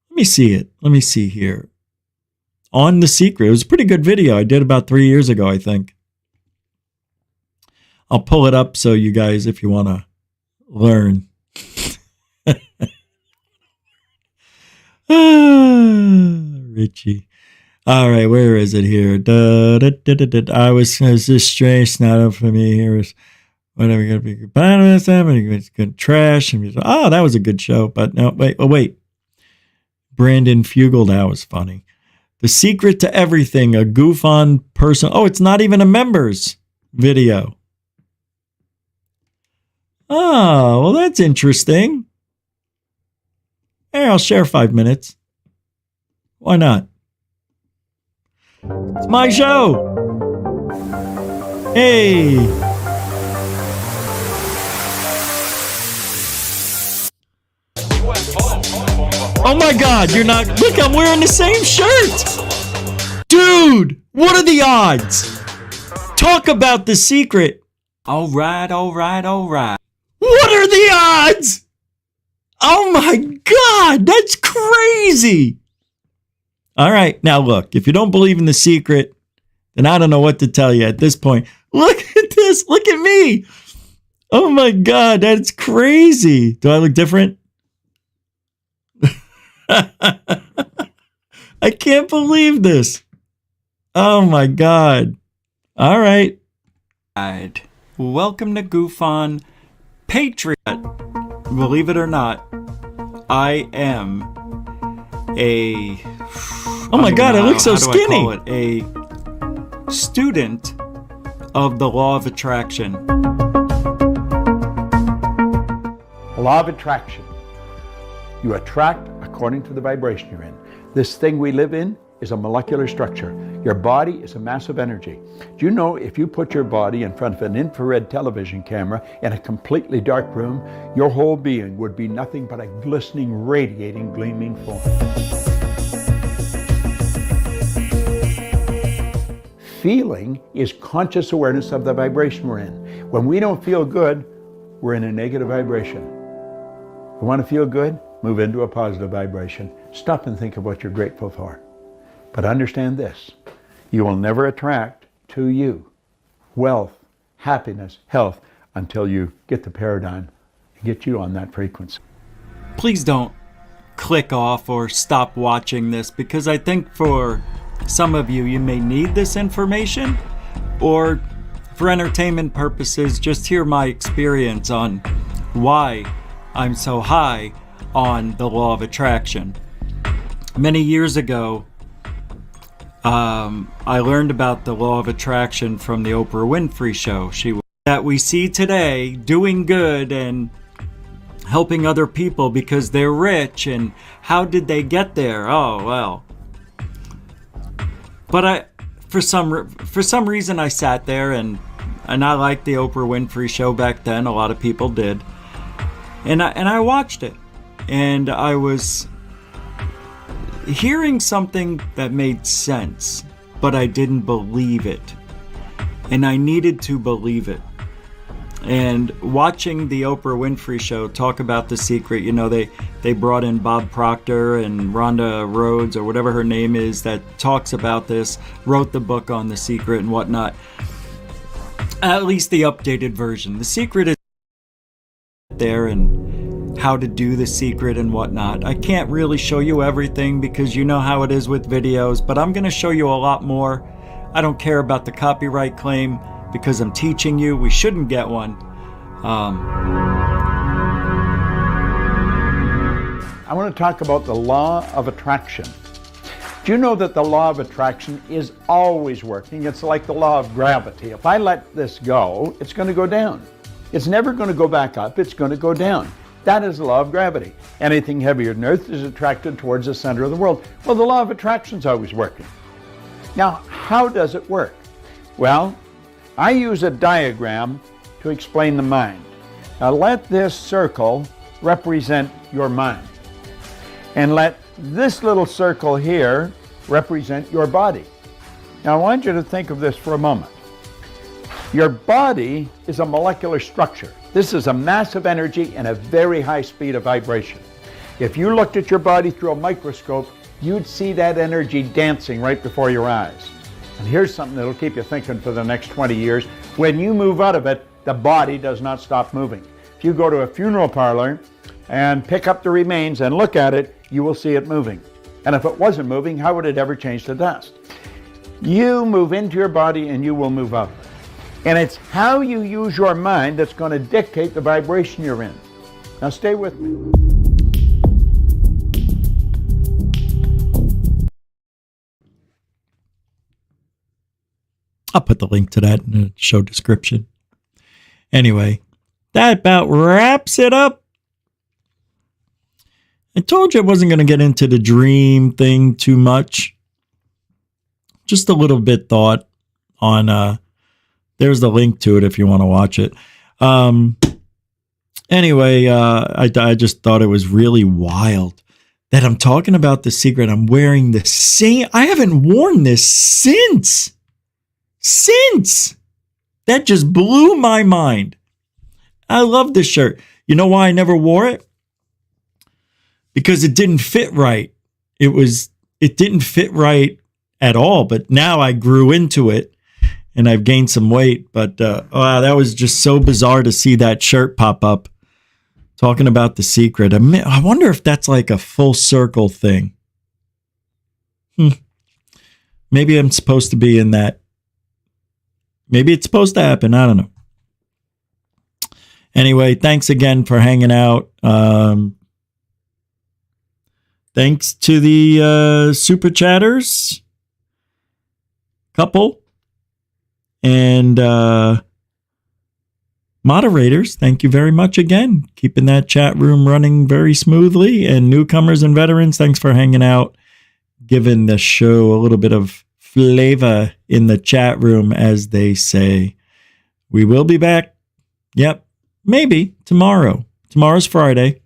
me see it. Let me see here. On The Secret. It was a pretty good video. I did about 3 years ago, I think. I'll pull it up so you guys, if you want to learn. Richie. All right, where is it here? I was just strange. Not up for me. Here is what are we going to be goodbye to them? And it's good trash. And that was a good show. But no, wait. Brandon Fugel, that was funny. The Secret to Everything, a GUFON person. Oh, it's not even a members video. Oh, well, that's interesting. Hey, I'll share 5 minutes. Why not? It's my show. Hey. Oh my God, you're not. Look, I'm wearing the same shirt. Dude, what are the odds? Talk about the secret. All right. What are the odds? Oh my God, that's crazy. All right, now look, if you don't believe in the secret, then I don't know what to tell you at this point. Look at this. Look at me. Oh my God, that's crazy. Do I look different? I can't believe this. Oh my God. All right. Welcome to GUFON Patriot. Believe it or not, I am a... Oh my God, I look so skinny. A student of the law of attraction. Law of attraction. You attract according to the vibration you're in. This thing we live in is a molecular structure. Your body is a mass of energy. Do you know if you put your body in front of an infrared television camera in a completely dark room, your whole being would be nothing but a glistening, radiating, gleaming form. Feeling is conscious awareness of the vibration we're in. When we don't feel good, we're in a negative vibration. You want to feel good? Move into a positive vibration. Stop and think of what you're grateful for. But understand this, you will never attract to you wealth, happiness, health until you get the paradigm and get you on that frequency. Please don't click off or stop watching this, because I think for some of you, you may need this information, or for entertainment purposes, just hear my experience on why I'm so high on the law of attraction. Many years ago, I learned about the law of attraction from the Oprah Winfrey show. She was that we see today doing good and helping other people because they're rich, and how did they get there? Oh, well. But for some reason I sat there and I liked the Oprah Winfrey show back then. A lot of people did. And I watched it, and I was hearing something that made sense, but I didn't believe it. And I needed to believe it. And watching the Oprah Winfrey show talk about the secret, you know, they brought in Bob Proctor and Rhonda Rhodes, or whatever her name is, that talks about this, wrote the book on the secret and whatnot. At least the updated version. The secret is there, and how to do the secret and whatnot. I can't really show you everything because you know how it is with videos, but I'm going to show you a lot more. I don't care about the copyright claim because I'm teaching you. We shouldn't get one. I want to talk about the law of attraction. Do you know that the law of attraction is always working? It's like the law of gravity. If I let this go, it's going to go down. It's never going to go back up. It's going to go down. That is the law of gravity. Anything heavier than Earth is attracted towards the center of the world. Well, the law of attraction is always working. Now, how does it work? Well, I use a diagram to explain the mind. Now, let this circle represent your mind. And let this little circle here represent your body. Now, I want you to think of this for a moment. Your body is a molecular structure. This is a massive energy and a very high speed of vibration. If you looked at your body through a microscope, you'd see that energy dancing right before your eyes. And here's something that'll keep you thinking for the next 20 years. When you move out of it, the body does not stop moving. If you go to a funeral parlor and pick up the remains and look at it, you will see it moving. And if it wasn't moving, how would it ever change to dust? You move into your body and you will move out of it. And it's how you use your mind that's going to dictate the vibration you're in. Now stay with me. I'll put the link to that in the show description. Anyway, that about wraps it up. I told you I wasn't going to get into the dream thing too much. Just a little bit thought on, there's the link to it if you want to watch it. Anyway, I just thought it was really wild that I'm talking about the secret. I'm wearing the same. I haven't worn this since. That just blew my mind. I love this shirt. You know why I never wore it? Because it didn't fit right. It didn't fit right at all. But now I grew into it and I've gained some weight. But wow, that was just so bizarre to see that shirt pop up. Talking about the secret. I wonder if that's like a full circle thing. Maybe I'm supposed to be in that. Maybe it's supposed to happen. I don't know. Anyway, thanks again for hanging out. Thanks to the super chatters. Couple. And moderators, thank you very much again. Keeping that chat room running very smoothly. And newcomers and veterans, thanks for hanging out. Giving the show a little bit of flavor in the chat room, as they say. We will be back. Yep. Maybe tomorrow. Tomorrow's Friday.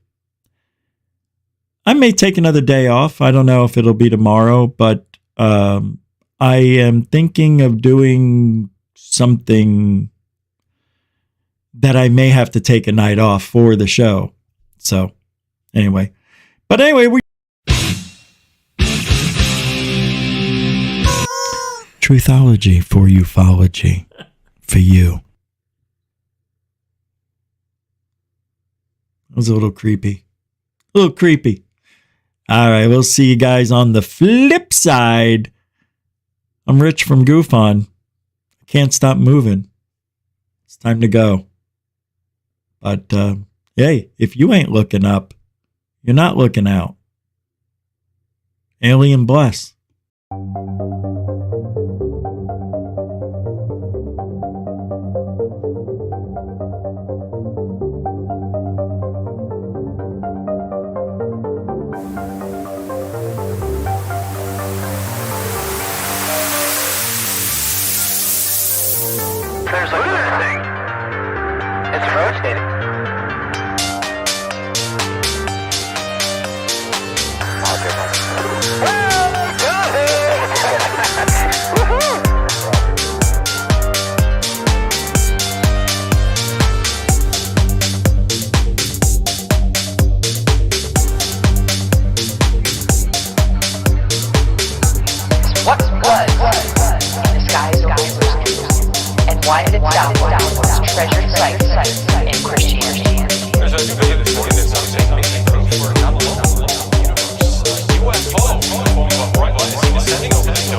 I may take another day off. I don't know if it'll be tomorrow, but I am thinking of doing something that I may have to take a night off for the show. So anyway, we Truthology for ufology for you. That was a little creepy. All right, we'll see you guys on the flip side. I'm Rich from GUFON. I can't stop moving. It's time to go. But, hey, if you ain't looking up, you're not looking out. Alien bless. There's a good thing. It's rotating. What was in the skies over and why did it sound like those treasured sites in Christianity? There's a debate that's looking at something making proof for UFOs, descending over the